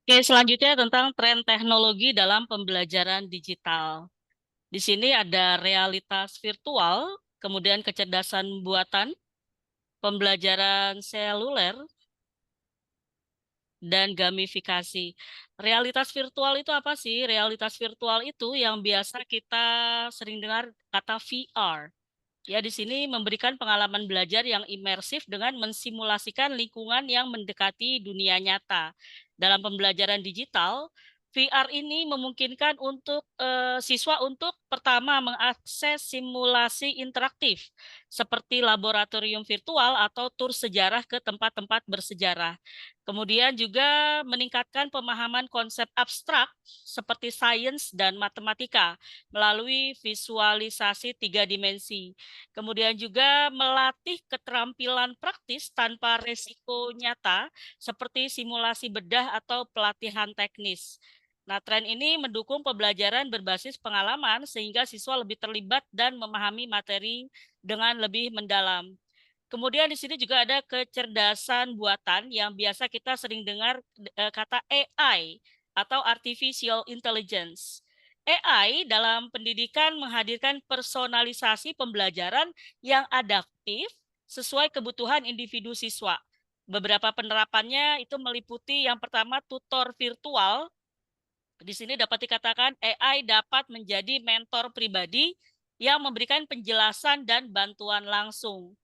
Oke, selanjutnya tentang tren teknologi dalam pembelajaran digital. Di sini ada realitas virtual, kemudian kecerdasan buatan, pembelajaran seluler, dan gamifikasi. Realitas virtual itu apa sih? Realitas virtual itu yang biasa kita sering dengar kata VR. Ya, di sini memberikan pengalaman belajar yang imersif dengan mensimulasikan lingkungan yang mendekati dunia nyata. Dalam pembelajaran digital, VR ini memungkinkan untuk siswa untuk pertama mengakses simulasi interaktif seperti laboratorium virtual atau tur sejarah ke tempat-tempat bersejarah. Kemudian juga meningkatkan pemahaman konsep abstrak seperti sains dan matematika melalui visualisasi 3 dimensi. Kemudian juga melatih keterampilan praktis tanpa resiko nyata seperti simulasi bedah atau pelatihan teknis. Nah, tren ini mendukung pembelajaran berbasis pengalaman sehingga siswa lebih terlibat dan memahami materi dengan lebih mendalam. Kemudian di sini juga ada kecerdasan buatan yang biasa kita sering dengar kata AI atau Artificial Intelligence. AI dalam pendidikan menghadirkan personalisasi pembelajaran yang adaptif sesuai kebutuhan individu siswa. Beberapa penerapannya itu meliputi yang pertama tutor virtual. Di sini dapat dikatakan AI dapat menjadi mentor pribadi yang memberikan penjelasan dan bantuan langsung.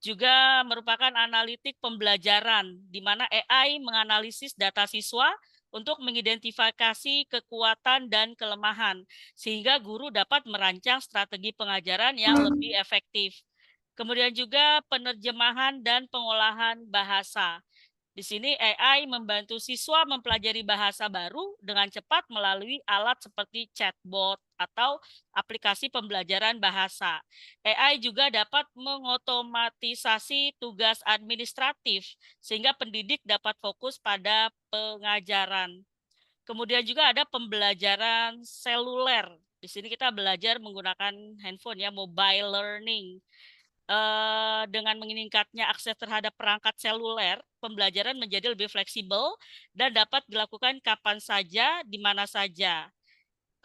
Juga merupakan analitik pembelajaran, di mana AI menganalisis data siswa untuk mengidentifikasi kekuatan dan kelemahan, sehingga guru dapat merancang strategi pengajaran yang lebih efektif. Kemudian juga penerjemahan dan pengolahan bahasa. Di sini AI membantu siswa mempelajari bahasa baru dengan cepat melalui alat seperti chatbot atau aplikasi pembelajaran bahasa. AI juga dapat mengotomatisasi tugas administratif sehingga pendidik dapat fokus pada pengajaran. Kemudian juga ada pembelajaran seluler. Di Di sini kita belajar menggunakan handphone ya, mobile learning. Dengan meningkatnya akses terhadap perangkat seluler, pembelajaran menjadi lebih fleksibel dan dapat dilakukan kapan saja, di mana saja.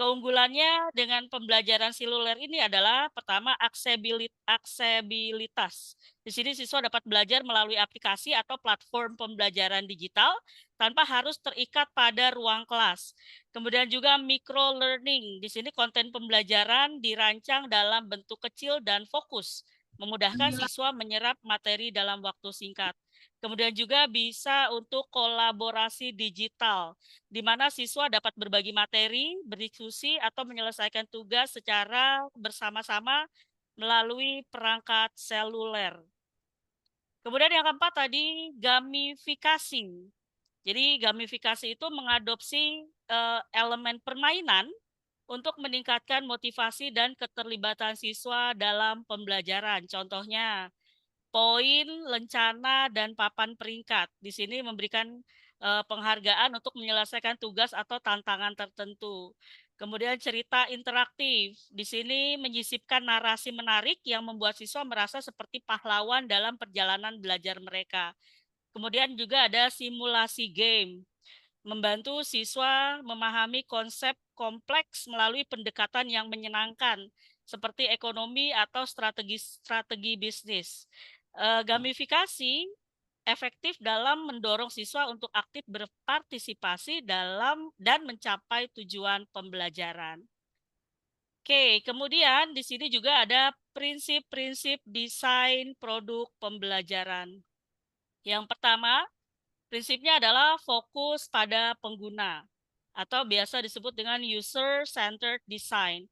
Keunggulannya dengan pembelajaran seluler ini adalah pertama aksesibilitas. Di sini siswa dapat belajar melalui aplikasi atau platform pembelajaran digital tanpa harus terikat pada ruang kelas. Kemudian juga micro learning. Di sini konten pembelajaran dirancang dalam bentuk kecil dan fokus, memudahkan siswa menyerap materi dalam waktu singkat. Kemudian juga bisa untuk kolaborasi digital, di mana siswa dapat berbagi materi, berdiskusi, atau menyelesaikan tugas secara bersama-sama melalui perangkat seluler. Kemudian yang keempat tadi, gamifikasi. Jadi gamifikasi itu mengadopsi elemen permainan untuk meningkatkan motivasi dan keterlibatan siswa dalam pembelajaran. Contohnya, poin, lencana, dan papan peringkat. Di sini memberikan penghargaan untuk menyelesaikan tugas atau tantangan tertentu. Kemudian cerita interaktif. Di sini menyisipkan narasi menarik yang membuat siswa merasa seperti pahlawan dalam perjalanan belajar mereka. Kemudian juga ada simulasi game, membantu siswa memahami konsep kompleks melalui pendekatan yang menyenangkan, seperti ekonomi atau strategi bisnis. Gamifikasi efektif dalam mendorong siswa untuk aktif berpartisipasi dalam dan mencapai tujuan pembelajaran. Oke, kemudian di sini juga ada prinsip-prinsip desain produk pembelajaran. Yang pertama, prinsipnya adalah fokus pada pengguna atau biasa disebut dengan user-centered design.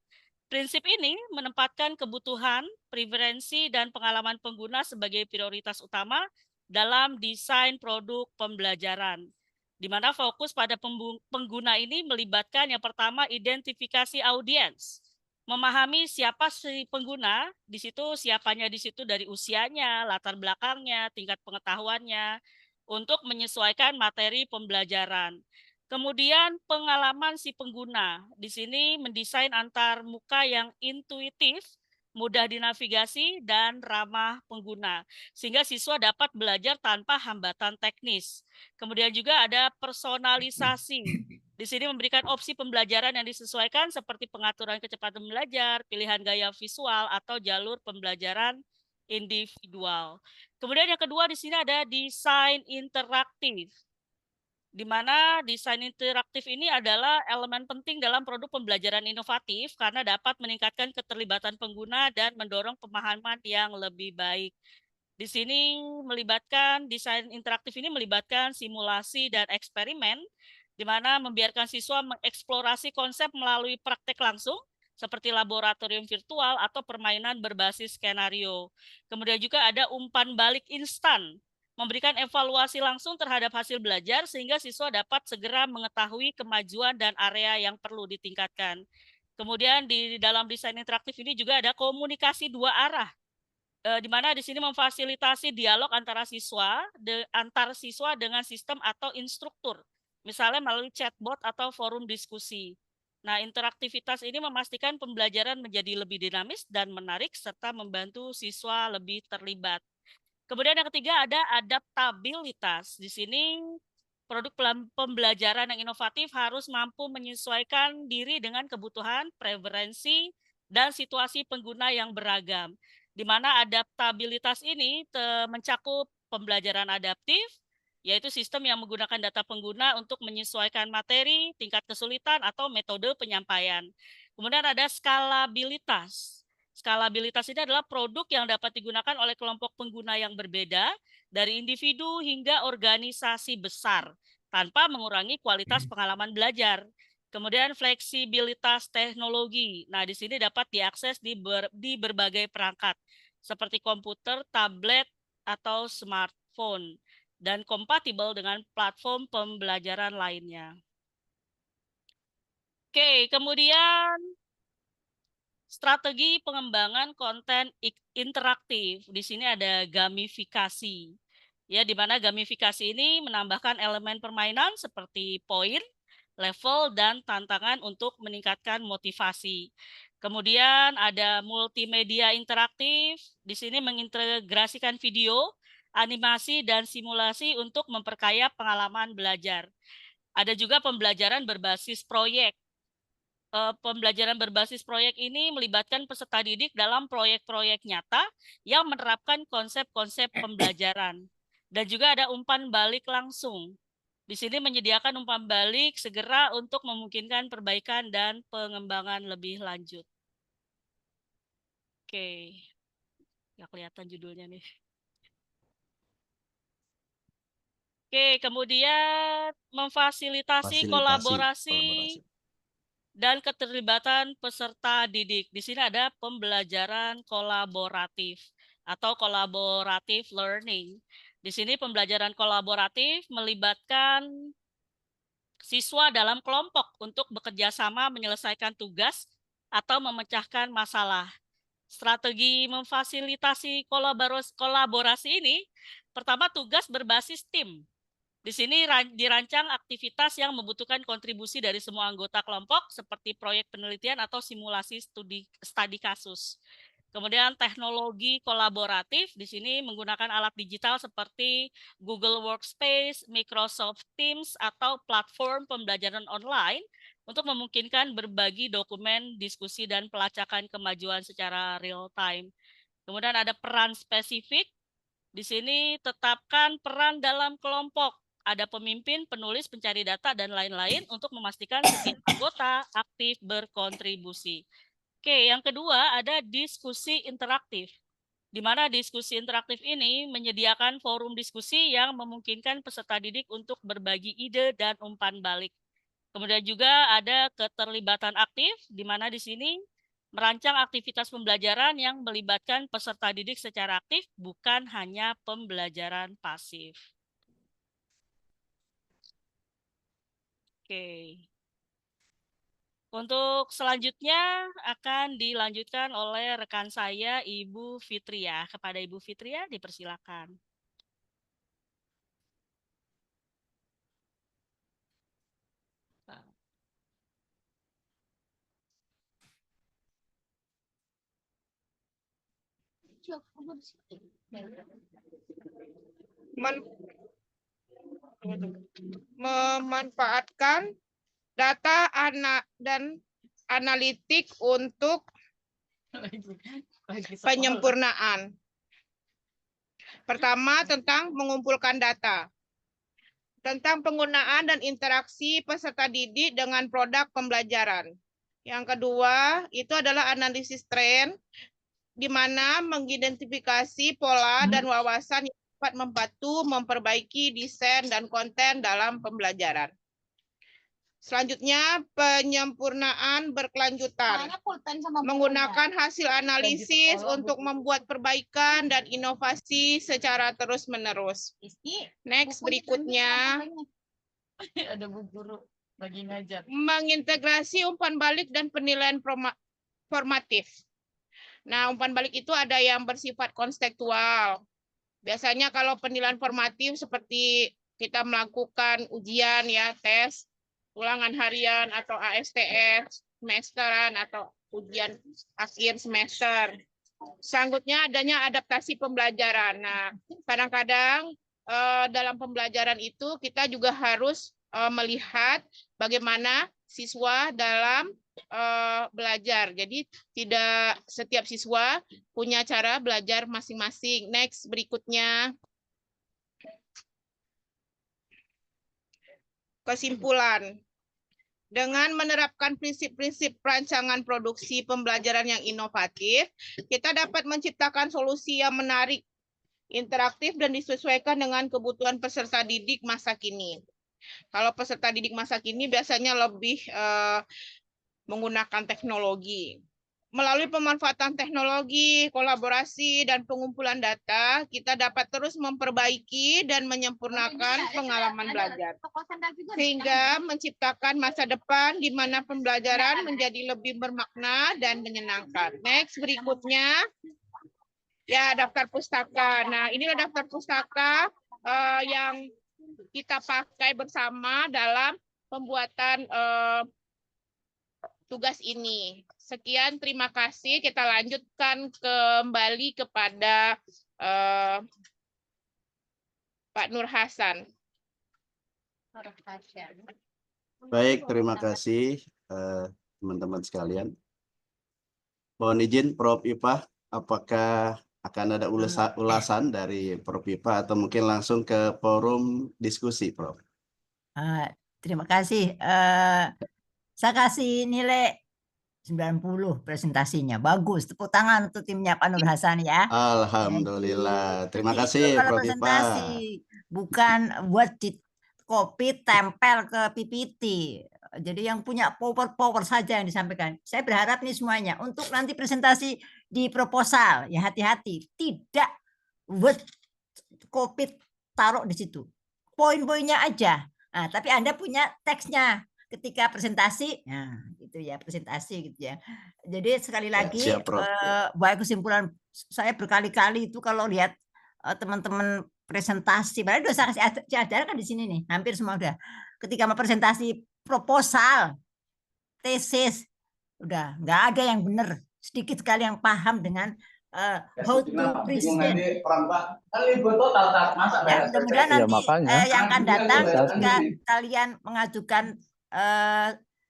Prinsip ini menempatkan kebutuhan, preferensi, dan pengalaman pengguna sebagai prioritas utama dalam desain produk pembelajaran, di mana fokus pada pengguna ini melibatkan yang pertama identifikasi audiens, memahami siapa si pengguna, di situ siapanya di situ dari usianya, latar belakangnya, tingkat pengetahuannya, untuk menyesuaikan materi pembelajaran. Kemudian pengalaman si pengguna. Di sini mendesain antar muka yang intuitif, mudah dinavigasi, dan ramah pengguna. Sehingga siswa dapat belajar tanpa hambatan teknis. Kemudian juga ada personalisasi. Di sini memberikan opsi pembelajaran yang disesuaikan seperti pengaturan kecepatan belajar, pilihan gaya visual, atau jalur pembelajaran individual. Kemudian yang kedua di sini ada desain interaktif, di mana desain interaktif ini adalah elemen penting dalam produk pembelajaran inovatif karena dapat meningkatkan keterlibatan pengguna dan mendorong pemahaman yang lebih baik. Di sini desain interaktif ini melibatkan simulasi dan eksperimen, di mana membiarkan siswa mengeksplorasi konsep melalui praktek langsung, seperti laboratorium virtual atau permainan berbasis skenario. Kemudian juga ada umpan balik instan, memberikan evaluasi langsung terhadap hasil belajar sehingga siswa dapat segera mengetahui kemajuan dan area yang perlu ditingkatkan. Kemudian di dalam desain interaktif ini juga ada komunikasi dua arah, di mana di sini memfasilitasi dialog antara antar siswa dengan sistem atau instruktur, misalnya melalui chatbot atau forum diskusi. Nah, interaktivitas ini memastikan pembelajaran menjadi lebih dinamis dan menarik serta membantu siswa lebih terlibat. Kemudian yang ketiga ada adaptabilitas. Di sini produk pembelajaran yang inovatif harus mampu menyesuaikan diri dengan kebutuhan, preferensi, dan situasi pengguna yang beragam. Di mana adaptabilitas ini mencakup pembelajaran adaptif, yaitu sistem yang menggunakan data pengguna untuk menyesuaikan materi, tingkat kesulitan, atau metode penyampaian. Kemudian ada skalabilitas. Skalabilitas ini adalah produk yang dapat digunakan oleh kelompok pengguna yang berbeda, dari individu hingga organisasi besar, tanpa mengurangi kualitas pengalaman belajar. Kemudian fleksibilitas teknologi. Nah, di sini dapat diakses di berbagai perangkat, seperti komputer, tablet, atau smartphone, dan kompatibel dengan platform pembelajaran lainnya. Oke, kemudian strategi pengembangan konten interaktif. Di sini ada gamifikasi. Ya, di mana gamifikasi ini menambahkan elemen permainan seperti poin, level dan tantangan untuk meningkatkan motivasi. Kemudian ada multimedia interaktif, di sini mengintegrasikan video, animasi, dan simulasi untuk memperkaya pengalaman belajar. Ada juga pembelajaran berbasis proyek. Pembelajaran berbasis proyek ini melibatkan peserta didik dalam proyek-proyek nyata yang menerapkan konsep-konsep pembelajaran. Dan juga ada umpan balik langsung. Di sini menyediakan umpan balik segera untuk memungkinkan perbaikan dan pengembangan lebih lanjut. Oke, nggak kelihatan judulnya nih. Oke, kemudian memfasilitasi kolaborasi dan keterlibatan peserta didik. Di sini ada pembelajaran kolaboratif atau collaborative learning. Di sini pembelajaran kolaboratif melibatkan siswa dalam kelompok untuk bekerja sama menyelesaikan tugas atau memecahkan masalah. Strategi memfasilitasi kolaborasi ini, pertama tugas berbasis tim. Di sini dirancang aktivitas yang membutuhkan kontribusi dari semua anggota kelompok seperti proyek penelitian atau simulasi studi kasus. Kemudian teknologi kolaboratif di sini menggunakan alat digital seperti Google Workspace, Microsoft Teams, atau platform pembelajaran online untuk memungkinkan berbagi dokumen, diskusi, dan pelacakan kemajuan secara real time. Kemudian ada peran spesifik. Di sini tetapkan peran dalam kelompok. Ada pemimpin, penulis, pencari data, dan lain-lain untuk memastikan setiap anggota aktif berkontribusi. Oke, yang kedua ada diskusi interaktif. Di mana diskusi interaktif ini menyediakan forum diskusi yang memungkinkan peserta didik untuk berbagi ide dan umpan balik. Kemudian juga ada keterlibatan aktif, di mana di sini merancang aktivitas pembelajaran yang melibatkan peserta didik secara aktif, bukan hanya pembelajaran pasif. Oke. Untuk selanjutnya akan dilanjutkan oleh rekan saya, Ibu Fitria. Kepada Ibu Fitria, dipersilakan.
Memanfaatkan data dan analitik untuk penyempurnaan. Pertama, tentang mengumpulkan data. Tentang penggunaan dan interaksi peserta didik dengan produk pembelajaran. Yang kedua, itu adalah analisis tren, di mana mengidentifikasi pola dan wawasan yang dapat membantu memperbaiki desain dan konten dalam pembelajaran. Selanjutnya, penyempurnaan berkelanjutan. Menggunakan hasil analisis untuk membuat perbaikan dan inovasi secara terus-menerus. Next, berikutnya.
Ada Bu Guru lagi ngajar.
Mengintegrasi umpan balik dan penilaian formatif. Nah, umpan balik itu ada yang bersifat konstekstual. Biasanya kalau penilaian formatif seperti kita melakukan ujian ya, tes, ulangan harian atau ASTS, semesteran atau ujian akhir semester. Selanjutnya adanya adaptasi pembelajaran. Nah, kadang-kadang dalam pembelajaran itu kita juga harus melihat bagaimana siswa dalam belajar. Jadi tidak setiap siswa punya cara belajar masing-masing. Next, berikutnya. Kesimpulan. Dengan menerapkan prinsip-prinsip perancangan produksi pembelajaran yang inovatif, kita dapat menciptakan solusi yang menarik, interaktif, dan disesuaikan dengan kebutuhan peserta didik masa kini. Kalau peserta didik masa kini biasanya lebih menggunakan teknologi. Melalui pemanfaatan teknologi, kolaborasi, dan pengumpulan data, kita dapat terus memperbaiki dan menyempurnakan pengalaman belajar. Sehingga menciptakan masa depan di mana pembelajaran menjadi lebih bermakna dan menyenangkan. Next, berikutnya. Ya, daftar pustaka. Nah, inilah daftar pustaka yang kita pakai bersama dalam pembuatan tugas ini. Sekian, terima kasih. Kita lanjutkan kembali kepada Pak Nur Hasan.
Baik, terima kasih teman-teman sekalian. Mohon izin Prof. Ipah, apakah akan ada ulasan dari Prof. Ipah atau mungkin langsung ke forum diskusi, Prof?
Terima kasih. Saya kasih nilai 90 presentasinya. Bagus. Tepuk tangan untuk timnya Pak Nur Hasan ya.
Alhamdulillah. Terima
Jadi
kasih
itu kalau
Prof.
presentasi
Ipah.
bukan buat di copy tempel ke PPT. Jadi yang punya power saja yang disampaikan. Saya berharap nih semuanya untuk nanti presentasi di proposal ya hati-hati tidak word copy taruh di situ. Poin-poinnya aja. Nah, tapi Anda punya teksnya ketika presentasi. Nah, gitu ya, presentasi gitu ya. Jadi sekali lagi
siap, Prof.
baik kesimpulan saya berkali-kali itu kalau lihat teman-teman presentasi, padahal udah saya kasih ajaran kan di sini nih, hampir semua udah. Ketika mau presentasi proposal, tesis, udah nggak ada yang benar. Sedikit sekali yang paham dengan how to present. Ya, mudah-mudahan nanti yang akan datang ketika kalian mengajukan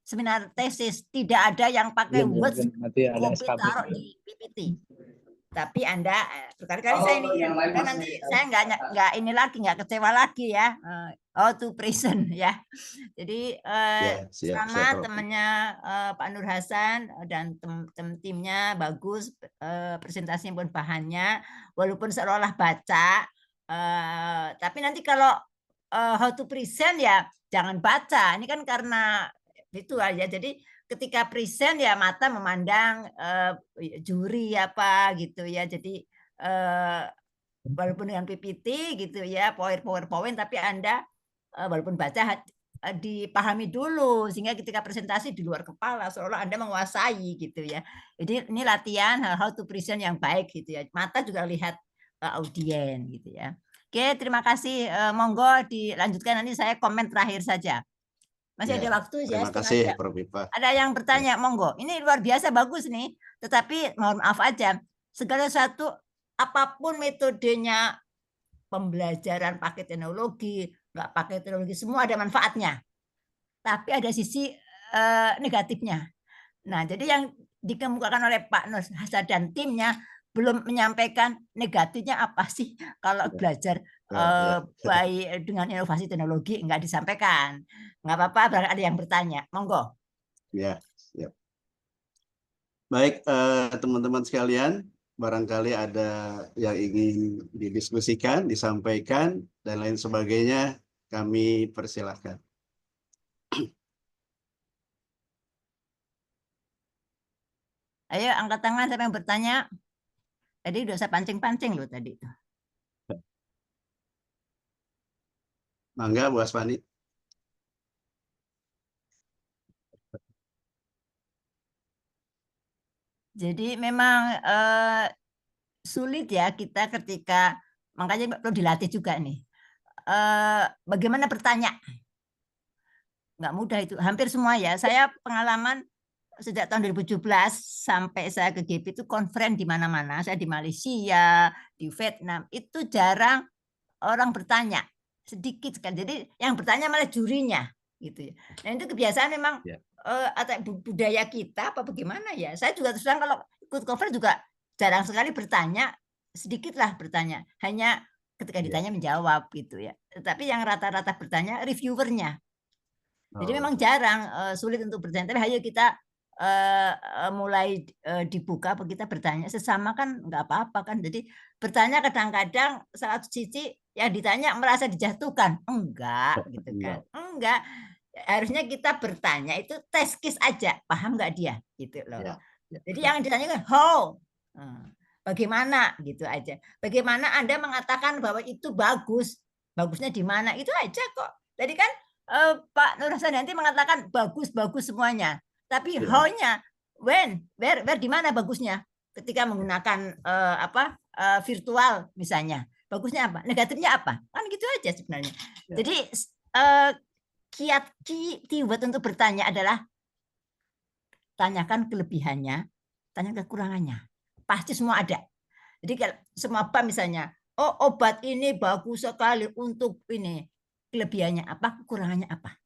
seminar tesis tidak ada yang pakai words copy taruh di PPT. Tapi Anda berkali-kali saya ini dan nanti saya nggak ini lagi nggak kecewa lagi ya how to present ya. Jadi sama temannya Pak Nur Hasan dan timnya bagus presentasinya pun bahannya walaupun seolah baca tapi nanti kalau how to present ya jangan baca ini kan karena itu aja jadi ketika present ya mata memandang juri apa gitu ya jadi walaupun dengan PPT gitu ya PowerPoint tapi Anda walaupun baca dipahami dulu sehingga ketika presentasi di luar kepala seolah Anda menguasai gitu ya jadi ini latihan how to present yang baik gitu ya mata juga lihat audien gitu ya. Oke terima kasih monggo dilanjutkan nanti saya komen terakhir saja. Masih ada waktu ya.
Terima kasih Prof. Ipah.
Ada yang bertanya, monggo. Ini luar biasa bagus nih. Tetapi mohon maaf aja, segala satu apapun metodenya pembelajaran pakai teknologi, nggak pakai teknologi semua ada manfaatnya. Tapi ada sisi negatifnya. Nah, jadi yang dikemukakan oleh Pak Nur Hasan dan timnya belum menyampaikan negatifnya apa sih kalau belajar baik dengan inovasi teknologi nggak disampaikan. Nggak apa-apa, barangkali ada yang bertanya. Monggo.
Ya, siap. Baik, teman-teman sekalian, barangkali ada yang ingin didiskusikan, disampaikan, dan lain sebagainya, kami persilahkan.
Ayo, angkat tangan siapa yang bertanya. Tadi udah saya pancing-pancing loh tadi.
Mangga, Bu Asfani.
Jadi memang sulit ya kita ketika, makanya perlu dilatih juga nih. Bagaimana bertanya? Nggak mudah itu, hampir semua ya. Saya pengalaman sejak tahun 2017 sampai saya ke GP itu konferen di mana-mana. Saya di Malaysia, di Vietnam, itu jarang orang bertanya. Sedikit sekali. Jadi yang bertanya malah jurinya. Gitu ya. Nah itu kebiasaan memang atau budaya kita apa bagaimana ya. Saya juga terus terang kalau ikut konferen juga jarang sekali bertanya, sedikitlah bertanya. Hanya ketika ditanya menjawab gitu ya. Tapi yang rata-rata bertanya reviewernya. Jadi memang jarang sulit untuk bertanya. Tapi ayo kita mulai dibuka apa kita bertanya sesama kan nggak apa-apa kan. Jadi bertanya kadang-kadang saat sisi yang ditanya merasa dijatuhkan. Enggak gitu kan. Enggak. Harusnya kita bertanya itu test case aja. Paham nggak dia gitu loh. Jadi yang ditanyakan how. Bagaimana gitu aja. Bagaimana Anda mengatakan bahwa itu bagus? Bagusnya di mana? Itu aja kok. Tadi kan Pak Nur Hasan nanti mengatakan bagus-bagus semuanya. Tapi how-nya, when, where di mana bagusnya? Ketika menggunakan virtual misalnya. Bagusnya apa? Negatifnya apa? Kan gitu aja sebenarnya. Jadi keyword untuk bertanya adalah tanyakan kelebihannya, tanya kekurangannya. Pasti semua ada. Jadi kalau semua apa misalnya, oh obat ini bagus sekali untuk ini, kelebihannya apa, kekurangannya apa.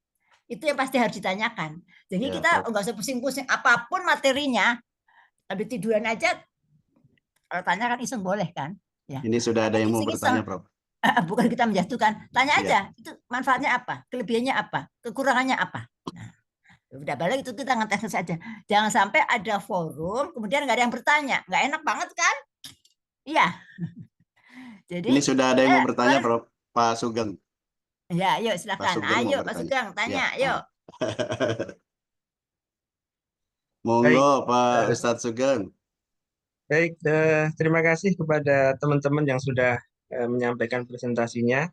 Itu yang pasti harus ditanyakan. Jadi
Ya,
kita
Prof.
nggak usah pusing-pusing apapun materinya, habis tiduran aja kalau tanya kan iseng boleh kan? Ya.
Ini sudah ada yang mau bertanya, Prof.
Bukan kita menjatuhkan, tanya
Iya.
aja itu manfaatnya apa, kelebihannya apa, kekurangannya apa. Nah, udah balik itu kita ngetes saja. Jangan sampai ada forum kemudian nggak ada yang bertanya, nggak enak banget kan? Iya. Jadi
Ini sudah ada yang mau bertanya, Prof. Pak Sugeng.
ya, yuk silakan.
Sugeng mau
Ayo Pak
bertanya.
Sugeng tanya,
Ya.
yuk.
Monggo Pak Ustadz Sugeng.
Baik, terima kasih kepada teman-teman yang sudah menyampaikan presentasinya.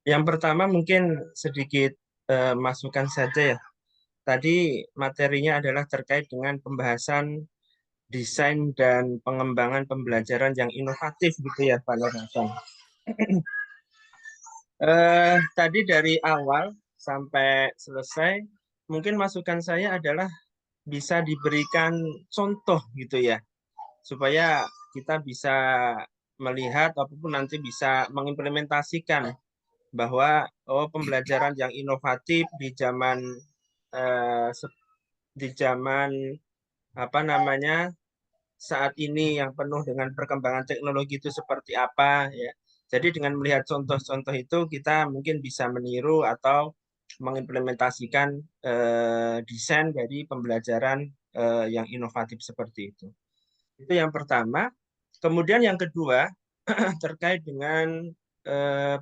Yang pertama mungkin sedikit masukan saja ya. Tadi materinya adalah terkait dengan pembahasan desain dan pengembangan pembelajaran yang inovatif gitu ya Pak Nur Hasan. Tadi dari awal sampai selesai, mungkin masukan saya adalah bisa diberikan contoh gitu ya, supaya kita bisa melihat ataupun nanti bisa mengimplementasikan bahwa pembelajaran yang inovatif di zaman saat ini yang penuh dengan perkembangan teknologi itu seperti apa ya. Jadi dengan melihat contoh-contoh itu kita mungkin bisa meniru atau mengimplementasikan desain dari pembelajaran yang inovatif seperti itu. Itu yang pertama. Kemudian yang kedua terkait dengan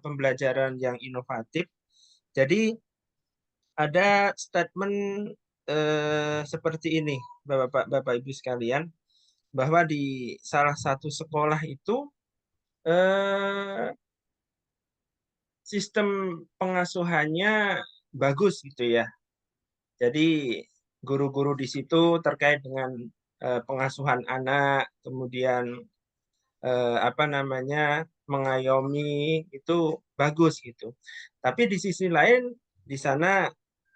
pembelajaran yang inovatif. Jadi ada statement seperti ini, Bapak Ibu sekalian, bahwa di salah satu sekolah itu sistem pengasuhannya bagus gitu ya. Jadi guru-guru di situ terkait dengan pengasuhan anak, kemudian mengayomi itu bagus gitu. Tapi di sisi lain di sana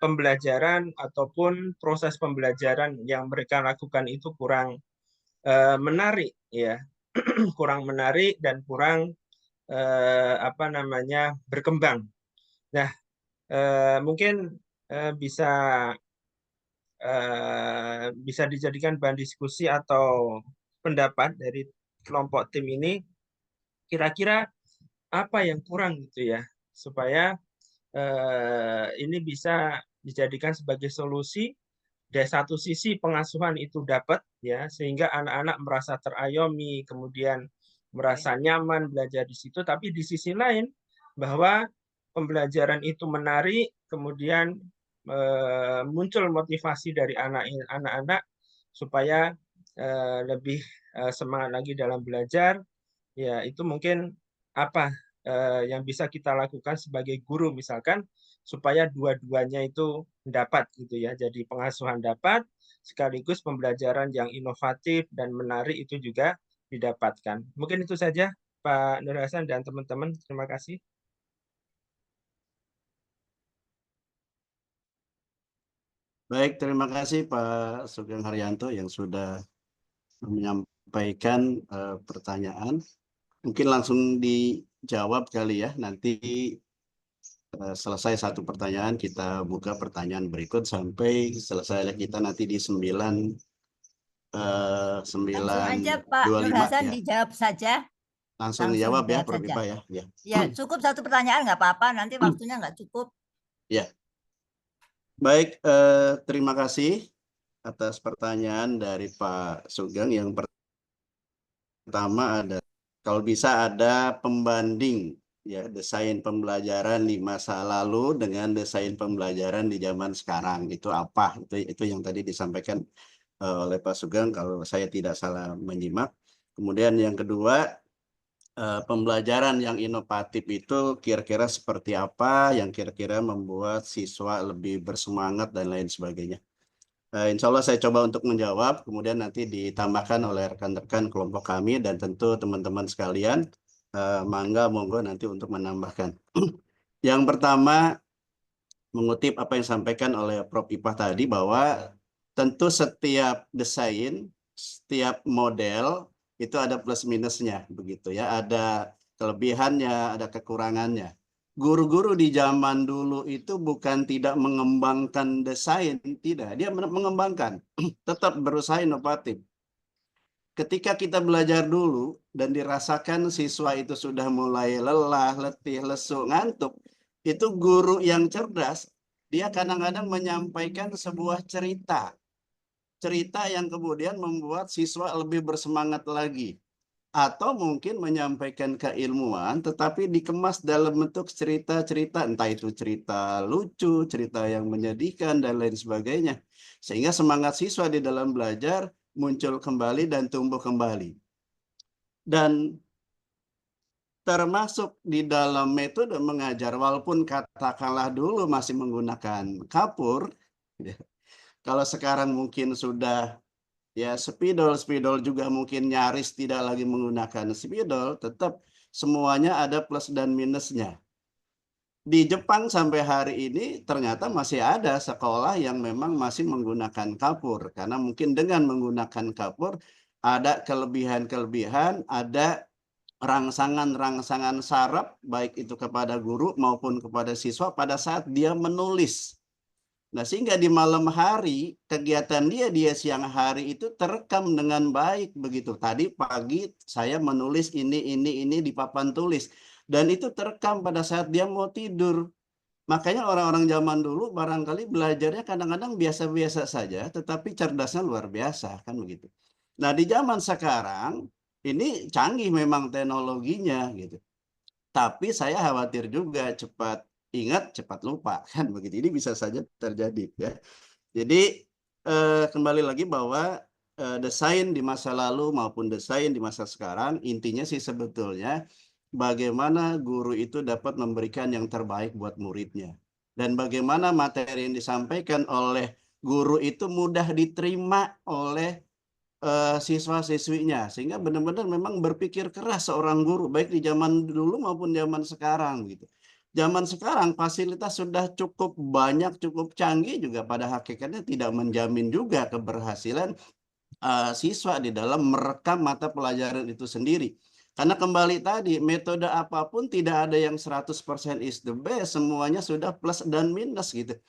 pembelajaran ataupun proses pembelajaran yang mereka lakukan itu kurang menarik ya, kurang menarik dan kurang berkembang. Nah, mungkin bisa dijadikan bahan diskusi atau pendapat dari kelompok tim ini, kira-kira apa yang kurang gitu ya, supaya ini bisa dijadikan sebagai solusi. Dari satu sisi pengasuhan itu dapat ya, sehingga anak-anak merasa terayomi, kemudian merasa nyaman belajar di situ, tapi di sisi lain bahwa pembelajaran itu menarik, kemudian muncul motivasi dari anak-anak supaya lebih semangat lagi dalam belajar. Ya, itu mungkin apa yang bisa kita lakukan sebagai guru misalkan, supaya dua-duanya itu dapat gitu ya. Jadi pengasuhan dapat, sekaligus pembelajaran yang inovatif dan menarik itu juga didapatkan. Mungkin itu saja Pak Nur Hasan dan teman-teman. Terima kasih.
Baik, terima kasih Pak Sugeng Haryanto yang sudah menyampaikan pertanyaan. Mungkin langsung dijawab kali ya. Nanti selesai satu pertanyaan, kita buka pertanyaan berikut sampai selesai kita nanti di 9.25
Langsung aja Pak Nur Hasan
ya.
dijawab saja.
Langsung dijawab ya, Prof. Ipa ya.
Ya, cukup satu pertanyaan nggak apa-apa, nanti waktunya nggak cukup.
Ya. Baik, terima kasih atas pertanyaan dari Pak Sugeng. Yang pertama ada, kalau bisa ada pembanding ya desain pembelajaran di masa lalu dengan desain pembelajaran di zaman sekarang, itu apa? Itu yang tadi disampaikan oleh Pak Sugeng kalau saya tidak salah menyimak. Kemudian yang kedua, pembelajaran yang inovatif itu kira-kira seperti apa yang kira-kira membuat siswa lebih bersemangat dan lain sebagainya. Insya Allah saya coba untuk menjawab, kemudian nanti ditambahkan oleh rekan-rekan kelompok kami dan tentu teman-teman sekalian Mangga, monggo nanti untuk menambahkan. Yang pertama, mengutip apa yang disampaikan oleh Prof. Ipah tadi, bahwa tentu setiap desain, setiap model itu ada plus minusnya, begitu ya. Ada kelebihannya, ada kekurangannya. Guru-guru di zaman dulu itu bukan tidak mengembangkan desain, tidak. Dia mengembangkan, tetap berusaha inovatif. Ketika kita belajar dulu dan dirasakan siswa itu sudah mulai lelah, letih, lesu, ngantuk, itu guru yang cerdas, dia kadang-kadang menyampaikan sebuah cerita. Cerita yang kemudian membuat siswa lebih bersemangat lagi. Atau mungkin menyampaikan keilmuan tetapi dikemas dalam bentuk cerita-cerita, entah itu cerita lucu, cerita yang menyedihkan, dan lain sebagainya. Sehingga semangat siswa di dalam belajar muncul kembali dan tumbuh kembali. Dan termasuk di dalam metode mengajar, walaupun katakanlah dulu masih menggunakan kapur, kalau sekarang mungkin sudah ya spidol juga mungkin nyaris tidak lagi menggunakan spidol, tetap semuanya ada plus dan minusnya. Di Jepang sampai hari ini ternyata masih ada sekolah yang memang masih menggunakan kapur, karena mungkin dengan menggunakan kapur ada kelebihan-kelebihan, ada rangsangan-rangsangan saraf baik itu kepada guru maupun kepada siswa pada saat dia menulis. Nah, sehingga di malam hari kegiatan dia siang hari itu terekam dengan baik begitu. Tadi pagi saya menulis ini di papan tulis, dan itu terekam pada saat dia mau tidur. Makanya orang-orang zaman dulu barangkali belajarnya kadang-kadang biasa-biasa saja, tetapi cerdasnya luar biasa, kan begitu. Nah, di zaman sekarang ini canggih memang teknologinya gitu. Tapi saya khawatir juga cepat ingat, cepat lupa, kan begitu. Ini bisa saja terjadi ya. Jadi kembali lagi bahwa desain di masa lalu maupun desain di masa sekarang, intinya sih sebetulnya bagaimana guru itu dapat memberikan yang terbaik buat muridnya. Dan bagaimana materi yang disampaikan oleh guru itu mudah diterima oleh siswa-siswinya. Sehingga benar-benar memang berpikir keras seorang guru, baik di zaman dulu maupun zaman sekarang gitu. Zaman sekarang fasilitas sudah cukup banyak, cukup canggih, juga pada hakikatnya tidak menjamin juga keberhasilan siswa di dalam merekam mata pelajaran itu sendiri. Karena kembali tadi, metode apapun tidak ada yang 100% is the best, semuanya sudah plus dan minus gitu.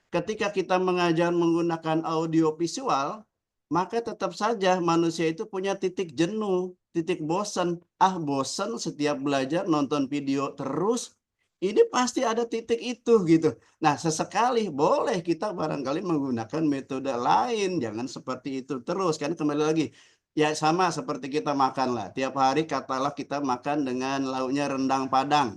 Ketika kita mengajar menggunakan audio visual, maka tetap saja manusia itu punya titik jenuh, titik bosan. Bosan setiap belajar nonton video terus, ini pasti ada titik itu gitu. Nah, sesekali boleh kita barangkali menggunakan metode lain, jangan seperti itu terus. Kan kembali lagi, ya sama seperti kita makan lah. Tiap hari katalah kita makan dengan lauknya rendang Padang.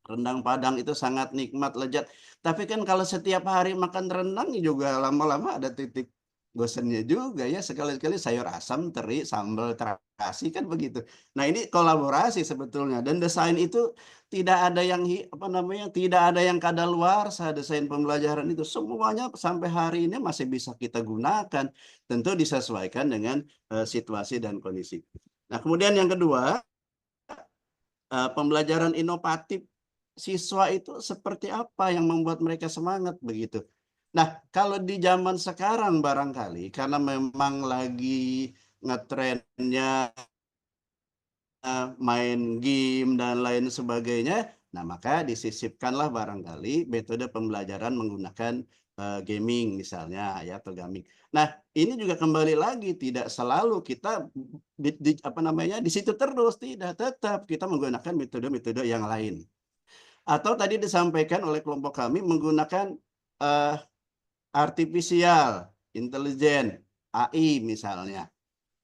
Rendang Padang itu sangat nikmat, lezat. Tapi kan kalau setiap hari makan rendang juga lama-lama ada titik bosannya juga ya. Sekali-kali sayur asam, teri, sambal terasi, kan begitu. Nah, ini kolaborasi sebetulnya, dan desain itu tidak ada yang tidak ada yang kadaluarsa. Desain pembelajaran itu semuanya sampai hari ini masih bisa kita gunakan, tentu disesuaikan dengan situasi dan kondisi. Nah, kemudian yang kedua, pembelajaran inovatif siswa itu seperti apa yang membuat mereka semangat begitu. Nah, kalau di zaman sekarang barangkali karena memang lagi ngetrennya main game dan lain sebagainya, nah maka disisipkanlah barangkali metode pembelajaran menggunakan gaming misalnya ya, atau gaming. Nah, ini juga kembali lagi tidak selalu kita di situ terus, tidak, tetap kita menggunakan metode-metode yang lain. Atau tadi disampaikan oleh kelompok kami menggunakan artificial intelligence, AI misalnya.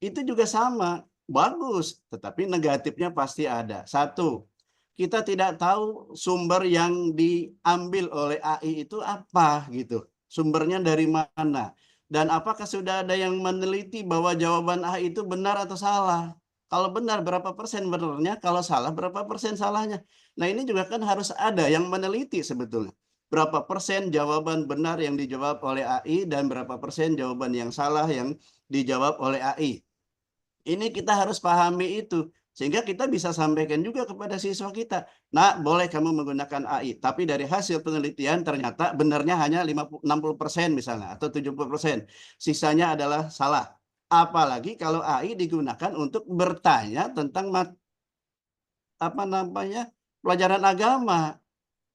Itu juga sama, bagus, tetapi negatifnya pasti ada. Satu, kita tidak tahu sumber yang diambil oleh AI itu apa gitu. Sumbernya dari mana. Dan apakah sudah ada yang meneliti bahwa jawaban AI itu benar atau salah. Kalau benar, berapa persen benarnya? Kalau salah, berapa persen salahnya? Nah, ini juga kan harus ada yang meneliti sebetulnya. Berapa persen jawaban benar yang dijawab oleh AI dan berapa persen jawaban yang salah yang dijawab oleh AI. Ini kita harus pahami itu. Sehingga kita bisa sampaikan juga kepada siswa kita, nah boleh kamu menggunakan AI, tapi dari hasil penelitian ternyata benarnya hanya 60% misalnya, atau 70%. Sisanya adalah salah. Apalagi kalau AI digunakan untuk bertanya tentang pelajaran agama.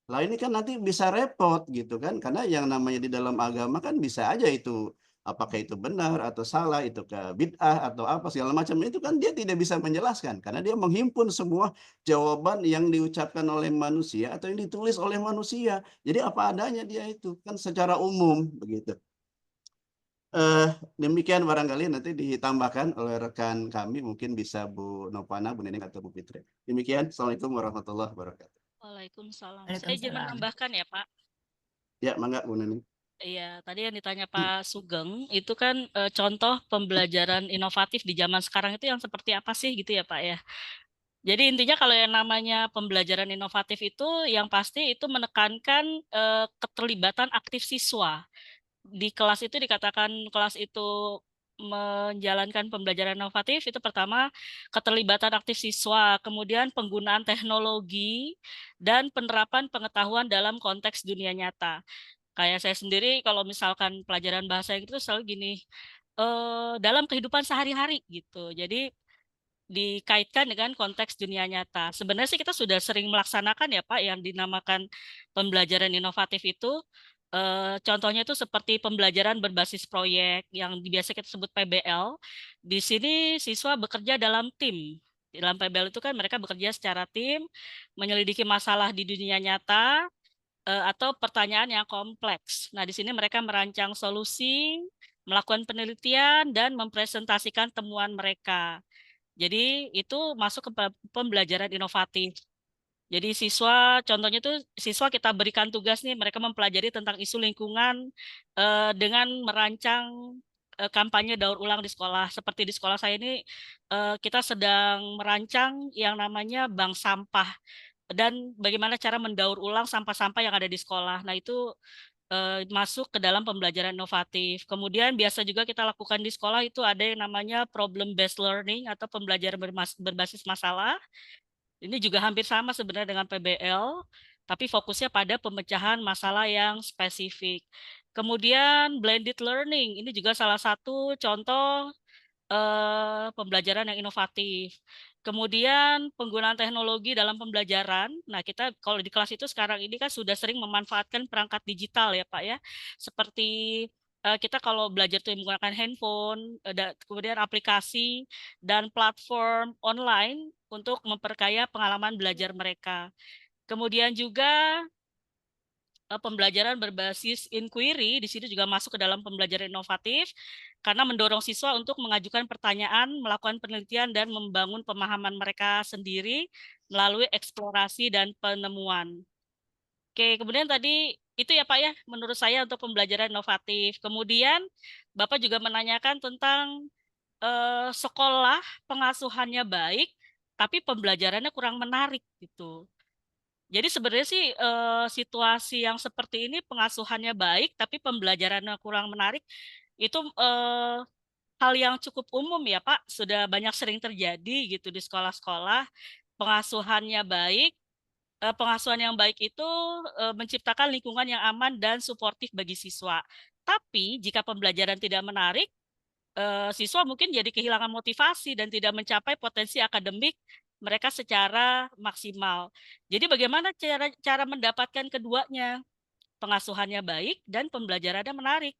Lah ini kan nanti bisa repot gitu kan, karena yang namanya di dalam agama kan bisa aja itu, apakah itu benar atau salah, itu bid'ah atau apa segala macam, itu kan dia tidak bisa menjelaskan, karena dia menghimpun semua jawaban yang diucapkan oleh manusia atau yang ditulis oleh manusia. Jadi apa adanya dia itu, kan secara umum begitu. Demikian barangkali nanti ditambahkan oleh rekan kami, mungkin bisa Bu Novana, Bu Neneng atau Bu Fitri. Demikian, Assalamualaikum warahmatullahi wabarakatuh.
Waalaikumsalam. Saya izin
Waalaikumsalam.
menambahkan ya Pak.
Ya, mangga Bu Neneng.
Iya, tadi yang ditanya Pak Sugeng, itu kan contoh pembelajaran inovatif di zaman sekarang itu yang seperti apa sih gitu ya Pak ya. Jadi intinya kalau yang namanya pembelajaran inovatif itu yang pasti itu menekankan keterlibatan aktif siswa. Di kelas itu dikatakan kelas itu menjalankan pembelajaran inovatif itu pertama keterlibatan aktif siswa, kemudian penggunaan teknologi dan penerapan pengetahuan dalam konteks dunia nyata. Kayak saya sendiri kalau misalkan pelajaran bahasa Inggris selalu gini, dalam kehidupan sehari-hari gitu. Jadi dikaitkan dengan konteks dunia nyata. Sebenarnya sih kita sudah sering melaksanakan ya Pak yang dinamakan pembelajaran inovatif itu. Contohnya itu seperti pembelajaran berbasis proyek yang biasa kita sebut PBL. Di sini siswa bekerja dalam tim. Dalam PBL itu kan mereka bekerja secara tim, menyelidiki masalah di dunia nyata, atau pertanyaan yang kompleks. Nah, di sini mereka merancang solusi, melakukan penelitian, dan mempresentasikan temuan mereka. Jadi itu masuk ke pembelajaran inovatif. Jadi contohnya itu siswa kita berikan tugas nih, mereka mempelajari tentang isu lingkungan dengan merancang kampanye daur ulang di sekolah. Seperti di sekolah saya ini kita sedang merancang yang namanya bank sampah dan bagaimana cara mendaur ulang sampah-sampah yang ada di sekolah. Nah itu masuk ke dalam pembelajaran inovatif. Kemudian biasa juga kita lakukan di sekolah itu ada yang namanya problem based learning atau pembelajaran berbasis masalah. Ini juga hampir sama sebenarnya dengan PBL, tapi fokusnya pada pemecahan masalah yang spesifik. Kemudian blended learning, ini juga salah satu contoh pembelajaran yang inovatif. Kemudian penggunaan teknologi dalam pembelajaran. Nah, kita kalau di kelas itu sekarang ini kan sudah sering memanfaatkan perangkat digital ya Pak ya. Seperti kita kalau belajar itu menggunakan handphone, kemudian aplikasi dan platform online untuk memperkaya pengalaman belajar mereka. Kemudian juga pembelajaran berbasis inquiry di sini juga masuk ke dalam pembelajaran inovatif karena mendorong siswa untuk mengajukan pertanyaan, melakukan penelitian dan membangun pemahaman mereka sendiri melalui eksplorasi dan penemuan. Oke, kemudian tadi itu ya Pak ya menurut saya untuk pembelajaran inovatif. Kemudian Bapak juga menanyakan tentang sekolah pengasuhannya baik tapi pembelajarannya kurang menarik gitu. Jadi sebenarnya sih situasi yang seperti ini pengasuhannya baik tapi pembelajarannya kurang menarik itu hal yang cukup umum ya Pak, sudah banyak sering terjadi gitu di sekolah-sekolah. Pengasuhannya baik, pengasuhan yang baik itu menciptakan lingkungan yang aman dan suportif bagi siswa. Tapi jika pembelajaran tidak menarik, siswa mungkin jadi kehilangan motivasi dan tidak mencapai potensi akademik mereka secara maksimal. Jadi bagaimana cara mendapatkan keduanya? Pengasuhannya baik dan pembelajarannya menarik.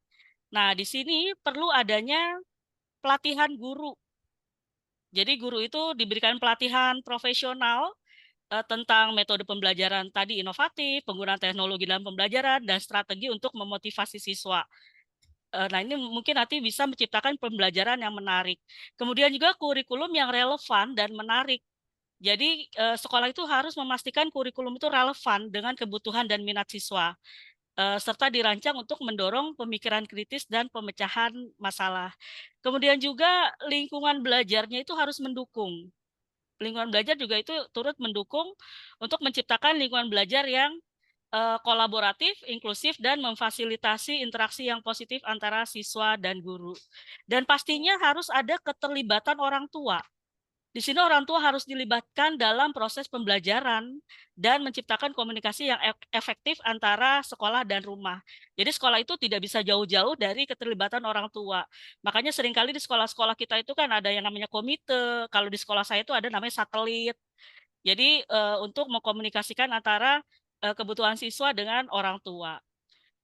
Nah, di sini perlu adanya pelatihan guru. Jadi guru itu diberikan pelatihan profesional tentang metode pembelajaran tadi inovatif, penggunaan teknologi dalam pembelajaran, dan strategi untuk memotivasi siswa. Nah, ini mungkin nanti bisa menciptakan pembelajaran yang menarik. Kemudian juga kurikulum yang relevan dan menarik. Jadi sekolah itu harus memastikan kurikulum itu relevan dengan kebutuhan dan minat siswa, serta dirancang untuk mendorong pemikiran kritis dan pemecahan masalah. Kemudian juga lingkungan belajarnya itu harus mendukung. Lingkungan belajar juga itu turut mendukung untuk menciptakan lingkungan belajar yang kolaboratif, inklusif, dan memfasilitasi interaksi yang positif antara siswa dan guru. Dan pastinya harus ada keterlibatan orang tua. Di sini orang tua harus dilibatkan dalam proses pembelajaran dan menciptakan komunikasi yang efektif antara sekolah dan rumah. Jadi sekolah itu tidak bisa jauh-jauh dari keterlibatan orang tua. Makanya seringkali di sekolah-sekolah kita itu kan ada yang namanya komite. Kalau di sekolah saya itu ada namanya satelit. Jadi untuk mengkomunikasikan antara kebutuhan siswa dengan orang tua.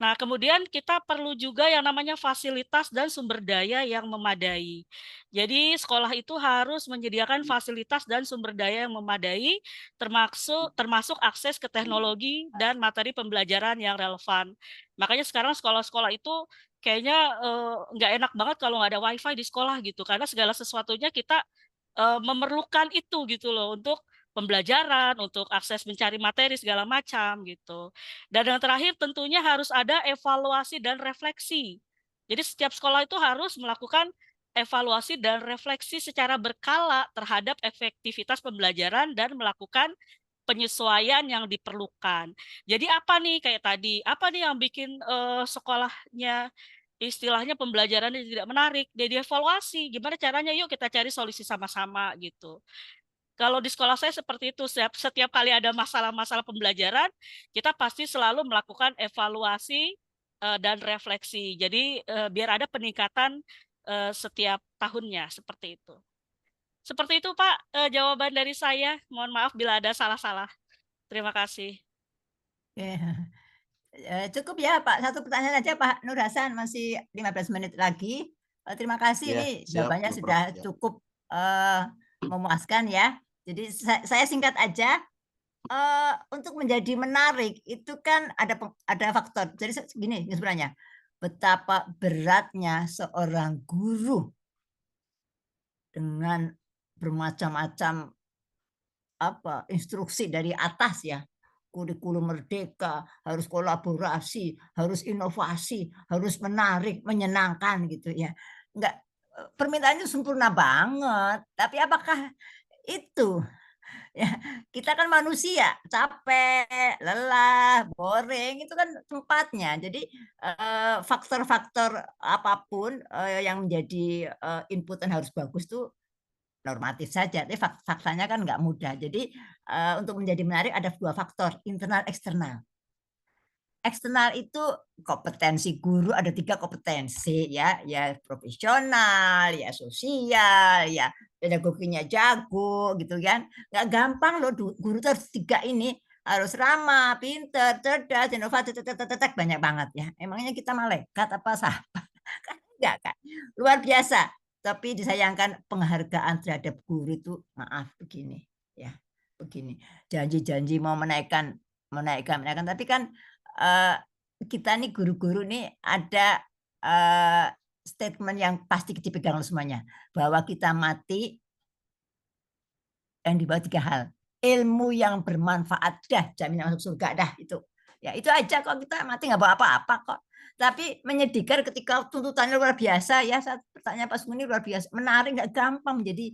Nah, kemudian kita perlu juga yang namanya fasilitas dan sumber daya yang memadai. Jadi, sekolah itu harus menyediakan fasilitas dan sumber daya yang memadai, termasuk akses ke teknologi dan materi pembelajaran yang relevan. Makanya sekarang sekolah-sekolah itu kayaknya nggak enak banget kalau nggak ada WiFi di sekolah gitu, karena segala sesuatunya kita memerlukan itu gitu loh untuk pembelajaran, untuk akses mencari materi segala macam gitu. Dan yang terakhir tentunya harus ada evaluasi dan refleksi. Jadi setiap sekolah itu harus melakukan evaluasi dan refleksi secara berkala terhadap efektivitas pembelajaran dan melakukan penyesuaian yang diperlukan. Jadi apa nih kayak tadi, apa nih yang bikin sekolahnya istilahnya pembelajarannya tidak menarik? Dia dievaluasi, gimana caranya yuk kita cari solusi sama-sama gitu. Kalau di sekolah saya seperti itu, setiap kali ada masalah-masalah pembelajaran, kita pasti selalu melakukan evaluasi dan refleksi. Jadi biar ada peningkatan setiap tahunnya, seperti itu. Seperti itu Pak, jawaban dari saya. Mohon maaf bila ada salah-salah. Terima kasih.
Oke. Cukup ya Pak, satu pertanyaan aja Pak Nur Hasan, masih 15 menit lagi. Terima kasih,
Ya,
ini
siap,
jawabannya
Bu Prof.
sudah
Ya.
cukup memuaskan ya. Jadi saya singkat aja, untuk menjadi menarik itu kan ada faktor. Jadi gini sebenarnya, betapa beratnya seorang guru dengan bermacam-macam instruksi dari atas ya. Kurikulum merdeka, harus kolaborasi, harus inovasi, harus menarik, menyenangkan gitu ya. Enggak, permintaannya sempurna banget, tapi apakah itu ya, kita kan manusia, capek, lelah, boring, itu kan tempatnya. Jadi faktor-faktor apapun yang menjadi input dan harus bagus tuh normatif saja, tapi faktanya kan nggak mudah. Jadi untuk menjadi menarik ada dua faktor, internal, eksternal. Eksternal itu kompetensi guru ada 3 kompetensi ya, ya profesional, ya sosial, ya pedagoginya jago gitu kan. Nggak gampang loh guru tuh harus 3 ini, harus ramah, pinter, cerdas, inovatif, banyak banget ya. Emangnya kita malaikat apa siapa? Kan enggak kan. Luar biasa. Tapi disayangkan penghargaan terhadap guru itu maaf begini ya, begini. Janji-janji mau menaikkan, tapi kan kita nih guru-guru nih ada statement yang pasti dipegang semuanya, bahwa kita mati yang di bawah 3 hal. Ilmu yang bermanfaat, dah jaminan masuk surga dah itu. Ya itu aja kok, kita mati nggak bawa apa-apa kok. Tapi menyedihkan ketika tuntutannya luar biasa ya, saat pertanyaan Pak Sugeng ini luar biasa, menarik, nggak gampang menjadi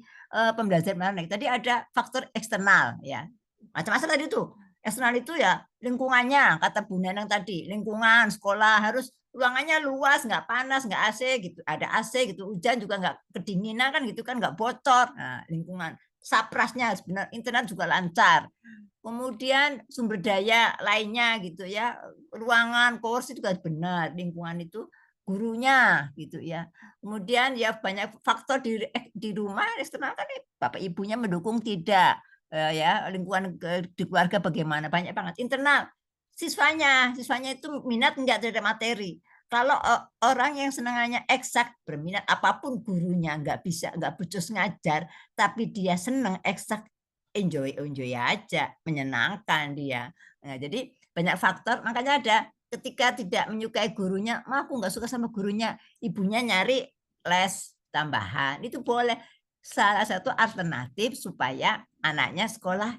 pembelajaran menarik. Tadi ada faktor eksternal ya, macam-macam tadi tuh. Eksternal itu ya lingkungannya, kata Bu Neneng tadi, lingkungan sekolah harus ruangannya luas, nggak panas, nggak AC gitu, ada AC gitu, hujan juga nggak kedinginan kan gitu kan, nggak bocor. Nah, lingkungan, saprasnya benar, internet juga lancar. Kemudian sumber daya lainnya gitu ya, ruangan, kursi juga benar, lingkungan itu gurunya gitu ya. Kemudian ya banyak faktor di rumah eksternal kan bapak ibunya mendukung tidak, ya lingkungan di keluarga bagaimana, banyak banget. Internal siswanya itu minat enggak terhadap materi. Kalau orang yang senangannya eksak, berminat apapun gurunya, nggak becus ngajar, tapi dia senang eksak, enjoy aja, menyenangkan dia. Nah, jadi banyak faktor, makanya ada ketika tidak menyukai gurunya, aku nggak suka sama gurunya, ibunya nyari les tambahan, itu boleh. Salah satu alternatif supaya anaknya sekolah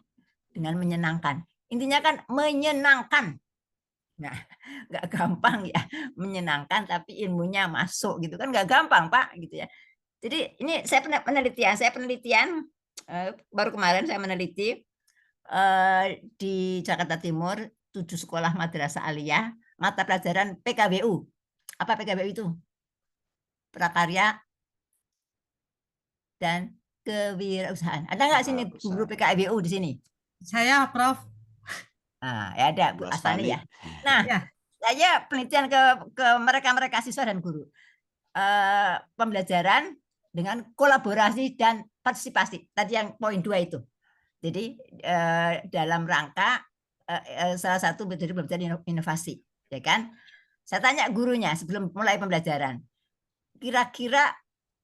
dengan menyenangkan. Intinya kan menyenangkan. Nah, nggak gampang ya menyenangkan, tapi ilmunya masuk gitu kan, nggak gampang Pak gitu ya. Jadi ini saya penelitian baru kemarin saya meneliti di Jakarta Timur 7 sekolah madrasah aliyah, mata pelajaran PKBU. Apa PKBU itu? Prakarya dan kewirausahaan. Ada nggak sini guru PKWU di sini?
Saya, Prof.
Nah, ya ada Bu
Bu
Astani
Astani.
ya. Nah,
Ya.
saya penelitian ke mereka siswa dan guru. Pembelajaran dengan kolaborasi dan partisipasi. Tadi yang poin 2 itu. Jadi dalam rangka salah satu dari pembelajaran inovasi, ya kan? Saya tanya gurunya sebelum mulai pembelajaran, kira-kira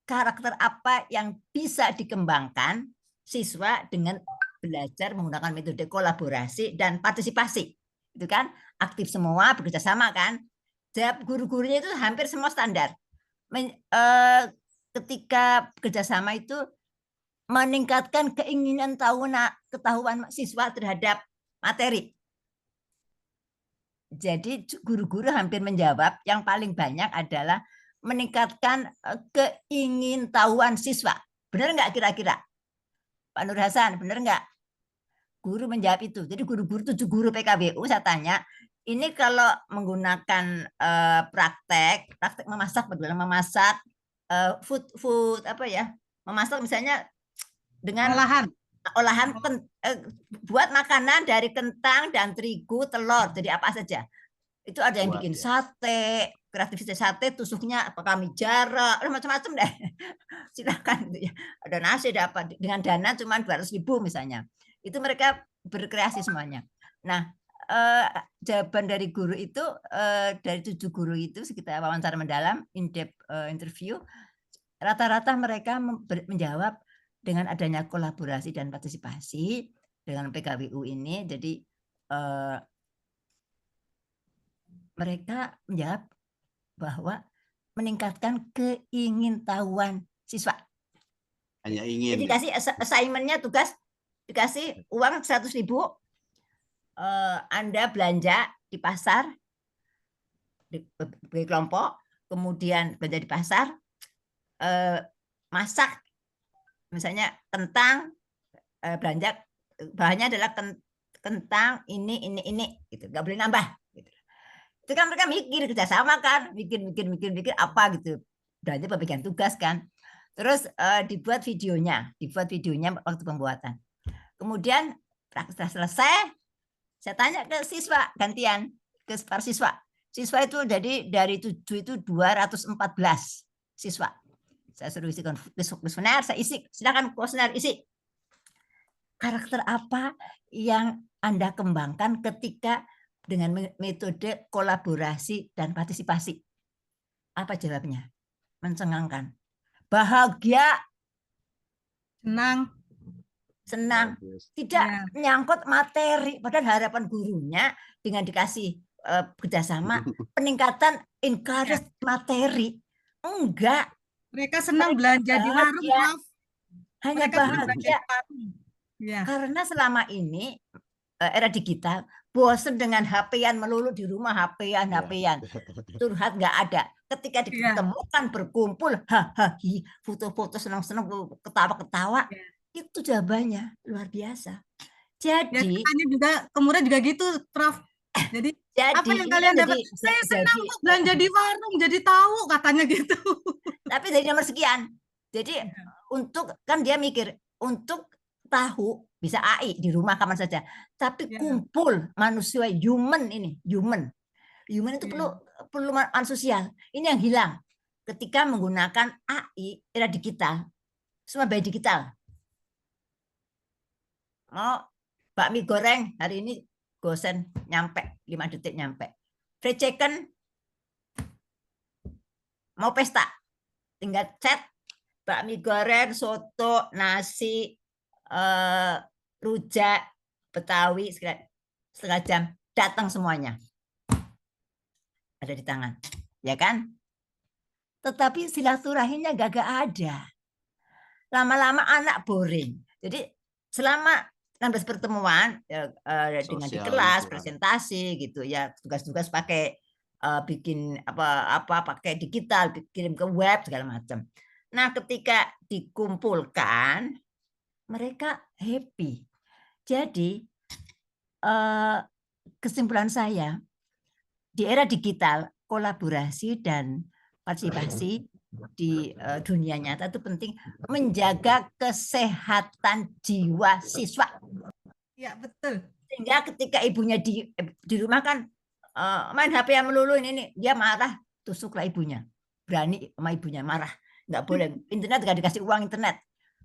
karakter apa yang bisa dikembangkan siswa dengan belajar menggunakan metode kolaborasi dan partisipasi, itu kan aktif semua, bekerja sama kan? Jawab guru-gurunya itu hampir semua standar. Ketika bekerja sama itu meningkatkan keinginan ketahuan siswa terhadap materi. Jadi guru-guru hampir menjawab yang paling banyak adalah meningkatkan keingintahuan siswa. Benar nggak kira-kira? Pak Nur Hasan, benar nggak? Guru menjawab itu. Jadi guru-guru 7 guru PKWU saya tanya, ini kalau menggunakan praktek memasak, bagaimana memasak food apa ya? Memasak misalnya dengan olahan buat makanan dari kentang dan terigu, telur, jadi apa saja. Itu ada yang bikin sate, kreativitas sate, tusuknya apakah mie jarak, macam-macam deh. Silakan gitu ya. Ada nasi, ada apa, dengan dana cuma 200.000 misalnya. Itu mereka berkreasi semuanya. Nah, jawaban dari guru itu dari 7 guru itu sekitar wawancara mendalam, in-depth interview, rata-rata mereka menjawab dengan adanya kolaborasi dan partisipasi dengan PKWU ini. Jadi mereka menjawab bahwa meningkatkan keingintahuan siswa.
Hanya ingin.
Jadi dikasih assignment-nya, tugas, dikasih uang 100.000, Anda belanja di pasar, di kelompok, kemudian belanja di pasar, masak, misalnya kentang, belanja bahannya adalah kentang ini, gitu, nggak boleh nambah. Gitu. Itu kan mereka mikir kerjasama kan, mikir apa gitu, belanja pembagian tugas kan. Terus dibuat videonya waktu pembuatan. Kemudian setelah selesai, saya tanya ke siswa gantian, ke para siswa. Siswa itu jadi dari 7 itu 214 siswa. Saya suruh isi kuesioner, saya isi, silakan kuesioner isi. Karakter apa yang Anda kembangkan ketika dengan metode kolaborasi dan partisipasi? Apa jawabnya? Mencengangkan. Bahagia. Senang. Tidak menyangkut materi. Padahal harapan gurunya dengan dikasih kerjasama, peningkatan encourage materi. Enggak.
Mereka senang belanja di warung, Prof.
Hanya bahagia. Ya. Karena selama ini era digital, bosan dengan HP-an melulu di rumah, HP-an. Curhat nggak ada. Ketika ditemukan berkumpul, foto-foto senang-senang, ketawa-ketawa, itu jawabannya luar biasa. Jadi
juga kemudian juga gitu, Prof. Jadi apa yang kalian dapat? Saya senang kok belanja di warung, jadi tahu katanya gitu.
Tapi dari nomor sekian. Jadi untuk kan dia mikir untuk tahu bisa AI di rumah kapan saja. Tapi kumpul manusia human itu perlu sosial. Ini yang hilang ketika menggunakan AI era digital. Semua by digital. Mau bakmi goreng hari ini gosen nyampe 5 detik nyampe. Fried chicken mau pesta tinggal chat bakmi goreng, soto, nasi, rujak Betawi setengah jam datang semuanya ada di tangan, ya kan? Tetapi silaturahimnya gak ada. Lama-lama anak boring. Jadi selama 16 pertemuan dengan di kelas presentasi gitu ya, tugas-tugas pakai bikin apa pakai digital, kirim ke web segala macam. Nah, ketika dikumpulkan mereka happy. Jadi kesimpulan saya di era digital kolaborasi dan partisipasi di dunia nyata itu penting menjaga kesehatan jiwa siswa.
Ya, betul.
Sehingga ketika ibunya di rumah kan main HP yang melulu ini dia marah, tusuklah ibunya. Berani sama ibunya marah. Nggak boleh. Internet nggak dikasih uang internet.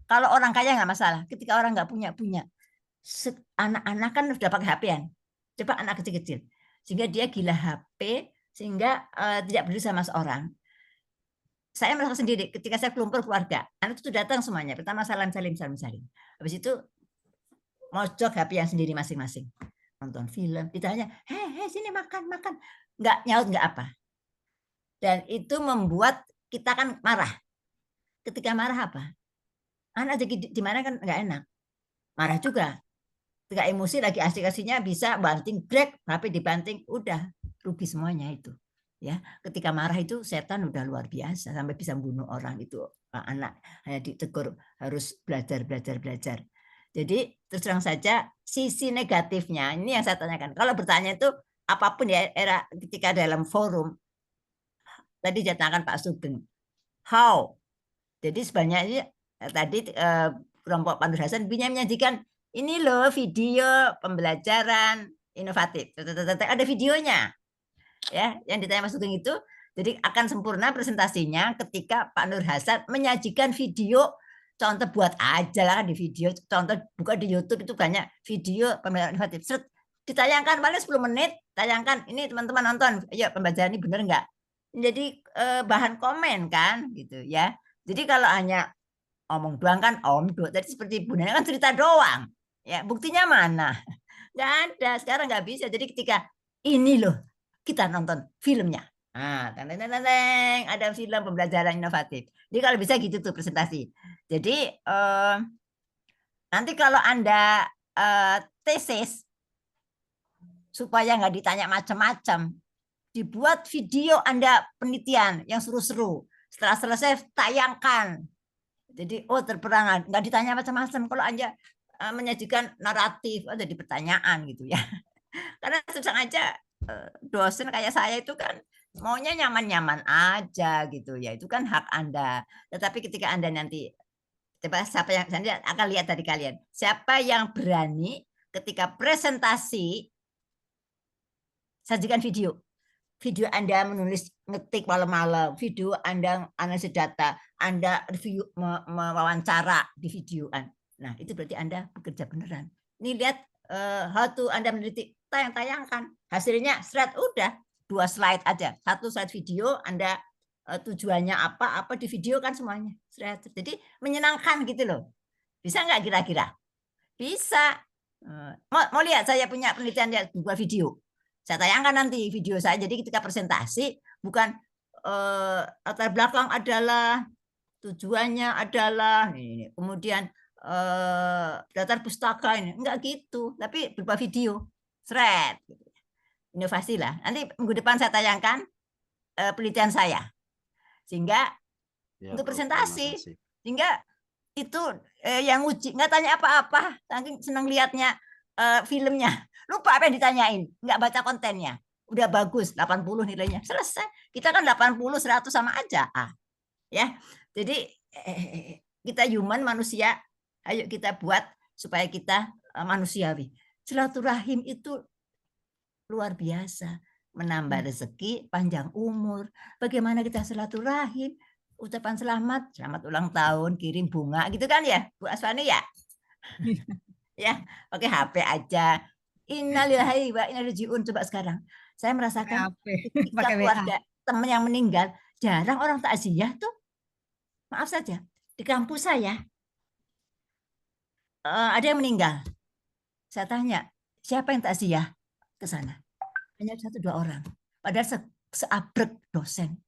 Kalau orang kaya nggak masalah. Ketika orang nggak punya. Anak-anak kan sudah pakai HP-an. Coba anak kecil-kecil. Sehingga dia gila HP, sehingga tidak peduli sama seorang. Saya merasakan sendiri ketika saya kelumpur keluarga, anak itu datang semuanya. Pertama salam salim. Habis itu mojok HP yang sendiri masing-masing. Nonton film, ditanya, hei sini makan. Nggak nyaut, nggak apa. Dan itu membuat kita kan marah. Ketika marah apa? Anak jadi di mana kan nggak enak. Marah juga. Ketika emosi lagi asik-asiknya bisa banting grek, HP dibanting, udah rugi semuanya itu. Ya, ketika marah itu setan udah luar biasa sampai bisa membunuh orang itu. Anak hanya ditegur harus belajar. Jadi terus terang saja sisi negatifnya ini yang saya tanyakan. Kalau bertanya itu apapun ya era ketika dalam forum tadi ditanyakan Pak Sugeng, how? Jadi sebenarnya tadi kelompok Pak Nur Hasan menyajikan ini loh video pembelajaran inovatif. Ada videonya. Ya, yang ditanya Mas Sugeng itu, jadi akan sempurna presentasinya ketika Pak Nur Hasan menyajikan video, contoh buat aja lah di video, contoh buka di YouTube itu banyak video pembelajaran inovatif. Ditayangkan paling 10 menit, tayangkan ini teman-teman nonton, ya pembelajaran ini benar enggak? Jadi bahan komen kan gitu ya. Jadi kalau hanya omong doang kan tadi seperti Bunda kan cerita doang. Ya, buktinya mana? Nggak ada, sekarang nggak bisa. Jadi ketika ini loh kita nonton filmnya. Nah, ada film pembelajaran inovatif. Jadi kalau bisa gitu tuh presentasi. Jadi nanti kalau Anda tesis supaya nggak ditanya macam-macam, dibuat video Anda penelitian yang seru-seru. Setelah selesai tayangkan. Jadi terperangan, nggak ditanya macam-macam. Kalau Anda menyajikan naratif, ada di pertanyaan gitu ya. Karena susah aja dosen kayak saya itu kan maunya nyaman-nyaman aja gitu ya, itu kan hak Anda. Tetapi ketika Anda nanti coba siapa yang saya akan lihat dari kalian, siapa yang berani ketika presentasi sajikan video Anda menulis ngetik malam-malam, video Anda analisis data, Anda review mewawancara di videoan. Nah itu berarti Anda bekerja beneran. Ini lihat how to Anda meneliti, tayangkan hasilnya slide, udah 2 slide aja, 1 slide video Anda tujuannya apa di video kan semuanya slide. Jadi menyenangkan gitu loh. Bisa nggak kira-kira? Bisa. Mau lihat saya punya penelitian ya, buat video, saya tayangkan nanti video saya. Jadi ketika presentasi bukan latar belakang adalah tujuannya adalah ini, kemudian daftar pustaka ini enggak gitu, tapi berupa video thread inovasi lah. Nanti minggu depan saya tayangkan penelitian saya sehingga
Ya,
untuk
Prof,
presentasi,
terima kasih.
sehingga itu yang uji nggak tanya apa-apa, saking senang lihatnya filmnya, lupa apa yang ditanyain, nggak baca kontennya, udah bagus 80 nilainya, selesai. Kita kan 80 100 sama aja. Ya, jadi kita human manusia. Ayo kita buat supaya kita manusiawi. Silaturahim itu luar biasa, menambah rezeki, panjang umur. Bagaimana kita silaturahim? Ucapan selamat ulang tahun, kirim bunga gitu kan ya, Bu Aswani ya? Ya, pakai HP aja. Innalillahi wa inna ilaihi raji'un. Coba sekarang saya merasakan ketika keluarga teman yang meninggal, jarang orang takziah tuh. Maaf saja, di kampus saya ada yang meninggal. Saya tanya, siapa yang takziah ke sana? Hanya 1-2 orang. Padahal seabrek dosen.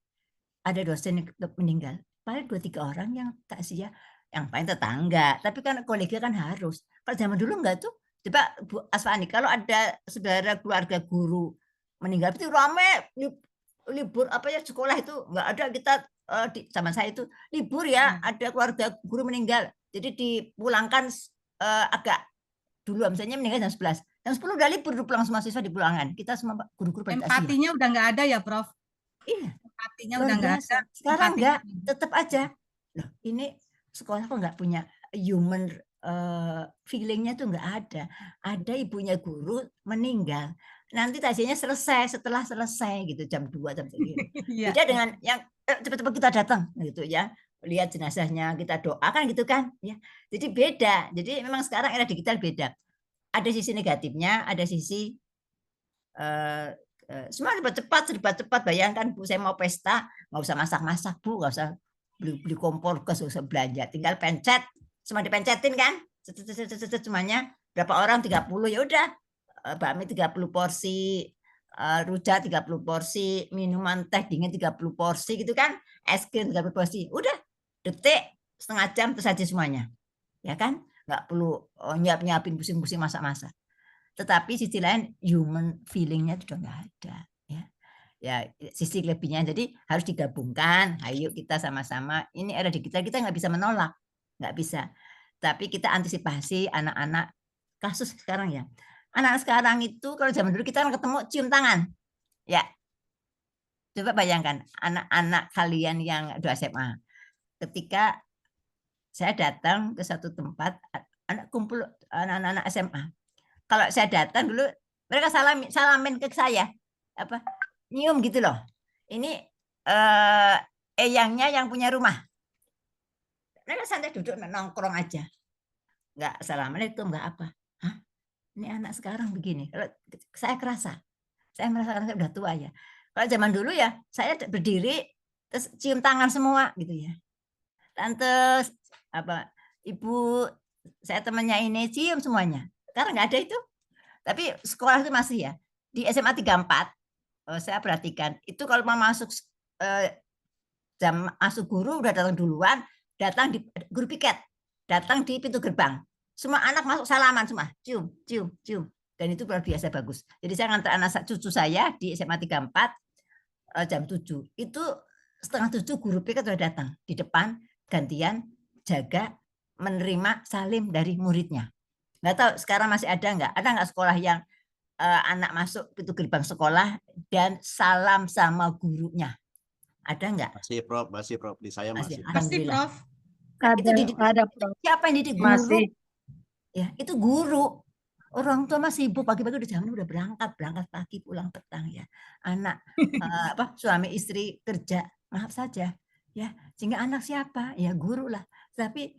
Ada dosen yang meninggal. Paling 2-3 orang yang takziah. Yang paling tetangga. Tapi kan kolega kan harus. Kalau zaman dulu enggak tuh. Coba Bu Aswani, kalau ada saudara keluarga guru meninggal, itu rame libur apa ya sekolah itu enggak ada. Kita di zaman saya itu libur ya, ada keluarga guru meninggal. Jadi dipulangkan agak dulu, misalnya meninggal jam 11. Jam 10 udah libur, pulang semua siswa dipulangkan. Kita semua guru-guru pada
empatinya udah nggak ada ya, Prof?
Iya.
Empati empatinya
luar
udah nggak
biasa.
ada.
Sekarang
empatinya
enggak, tetap aja. Loh, ini sekolah kok nggak punya human feeling-nya tuh nggak ada. Ada ibunya guru meninggal. Nanti tajiannya selesai, setelah selesai gitu jam 2 jam segini.
Iya.
Beda dengan yang cepat-cepat kita datang gitu ya. Lihat jenazahnya, kita doakan gitu kan ya. Jadi beda. Jadi memang sekarang era digital beda. Ada sisi negatifnya, ada sisi semua serba cepat. Bayangkan Bu, saya mau pesta, nggak usah masak-masak Bu, nggak usah beli kompor gas, nggak usah belanja, tinggal pencet, semua dipencetin kan, semuanya berapa orang 30 ya udah, bakmi 30 porsi, rujak 30 porsi, minuman teh dingin 30 porsi gitu kan, es krim 30 porsi, udah detik setengah jam tersaji semuanya, ya kan, nggak perlu nyiapin pusing-pusing masak-masak. Tetapi sisi lain human feeling-nya itu udah nggak ada ya. Ya sisi lebihnya jadi harus digabungkan. Ayo kita sama-sama, ini era digital kita nggak bisa menolak, nggak bisa. Tapi kita antisipasi anak-anak kasus sekarang ya. Anak sekarang itu kalau zaman dulu kita ketemu cium tangan. Ya. Coba bayangkan anak-anak kalian yang udah SMA. Ketika saya datang ke satu tempat anak kumpul anak-anak SMA. Kalau saya datang dulu mereka salamin ke saya apa nyium gitu loh. Ini eyangnya yang punya rumah. Mereka santai duduk nongkrong aja. Enggak assalamualaikum, enggak apa. Hah? Ini anak sekarang begini. Kalau saya kerasa. Saya merasakan saya udah tua ya. Kalau zaman dulu ya saya berdiri terus cium tangan semua gitu ya. Tante apa ibu saya temannya ini cium semuanya. Sekarang enggak ada itu. Tapi sekolah itu masih ya. Di SMA 34 saya perhatikan itu kalau mau masuk jam masuk guru udah datang duluan, datang di guru piket, datang di pintu gerbang. Semua anak masuk salaman semua, cium, cium, cium. Dan itu luar biasa bagus. Jadi saya ngantar anak cucu saya di SMA 34 jam 7. Itu setengah 7 guru piket sudah datang di depan gantian jaga menerima salim dari muridnya. Nggak tahu sekarang masih ada nggak sekolah yang anak masuk pintu gerbang sekolah dan salam sama gurunya. Ada nggak?
Masih Prof. Di saya
Masih.
masih.
Pasti,
Alhamdulillah.
Prof.
Kan itu dididik.
Ada, Prof.
Siapa yang didik? Guru.
Masih.
Ya, itu guru. Orang tua masih sibuk pagi-pagi udah jam udah berangkat pagi pulang petang ya. Anak suami istri kerja, maaf saja ya. Sehingga anak siapa? Ya guru lah. Tapi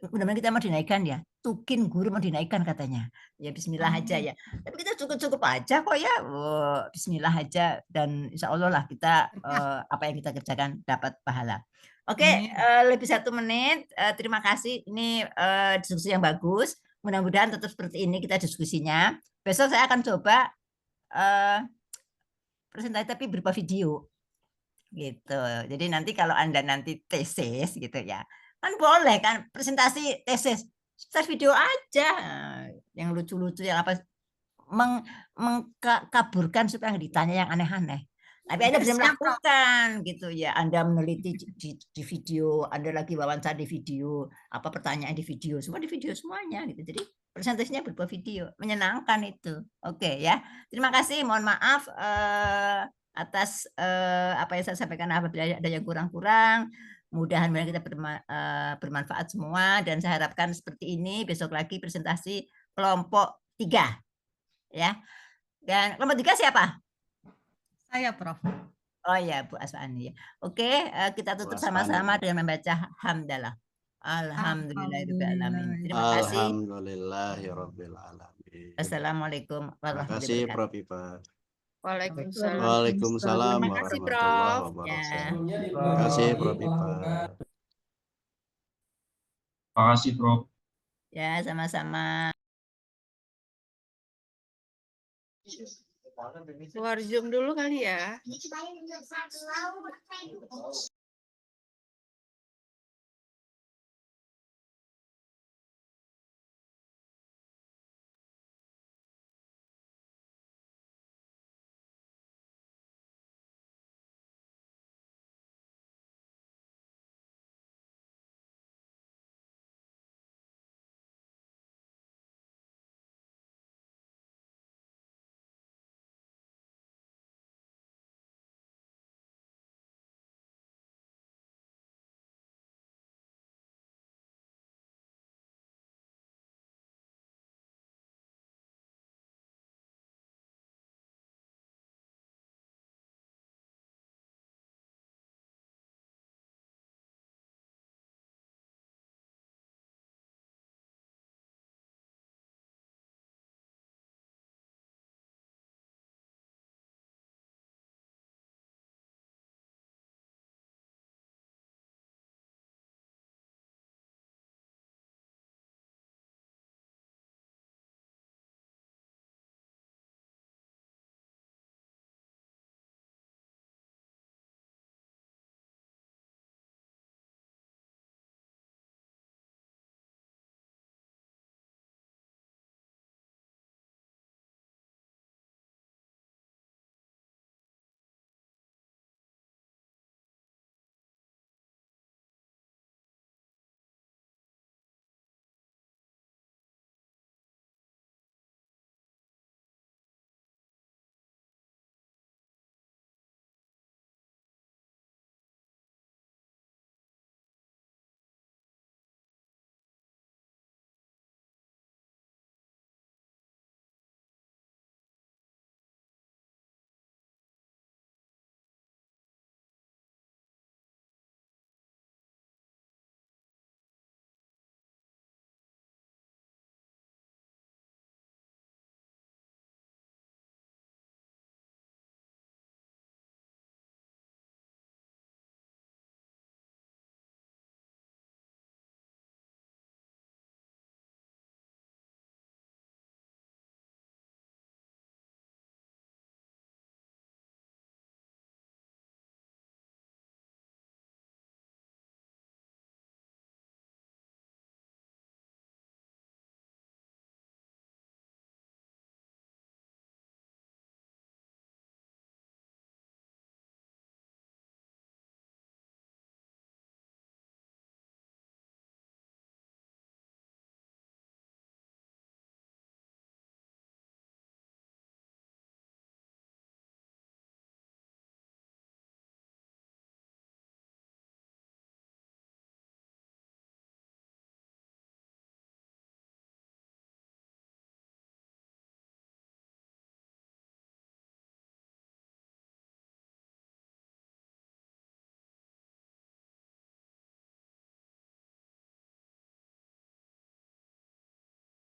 mudah-mudahan kita mau dinaikkan ya. Tukin guru mau dinaikkan katanya. Ya bismillah aja ya. Tapi kita cukup aja kok ya. Bismillah aja dan insya Allah lah kita apa yang kita kerjakan dapat pahala. Oke, lebih 1 menit. Terima kasih. Ini diskusi yang bagus. Mudah-mudahan tetap seperti ini kita diskusinya. Besok saya akan coba presentasi tapi berupa video. Gitu. Jadi nanti kalau Anda nanti tesis gitu ya. Kan boleh kan presentasi tesis. Share video aja. Yang lucu-lucu yang apa mengkaburkan supaya ditanya yang aneh-aneh. Tapi Anda bisa melakukan gitu ya. Anda meneliti di video, Anda lagi wawancara di video, apa pertanyaan di video, semua di video semuanya gitu. Jadi presentasinya berupa video, menyenangkan itu. Oke ya. Terima kasih, mohon maaf atas apa yang saya sampaikan apabila ada yang kurang-kurang. Mudah-mudahan kita bermanfaat semua dan saya harapkan seperti ini besok lagi presentasi kelompok 3 ya. Dan kelompok 3 siapa?
Saya, Prof.
Oh ya, Bu Aswani ya. Oke, kita tutup sama-sama dengan membaca hamdalah. Alhamdulillahirobbilalamin. Terima kasih.
Alhamdulillahirabbil alamin.
Assalamualaikum
Terima kasih
warahmatullahi wabarakatuh.
Prof. Ipa.
Waalaikumsalam.
Waalaikumsalam
Terima kasih,
warahmatullahi
Prof.
wabarakatuh. Terima kasih Prof. Ipa.
Terima kasih, Prof.
Ya, sama-sama.
Keluar Zoom dulu kali ya.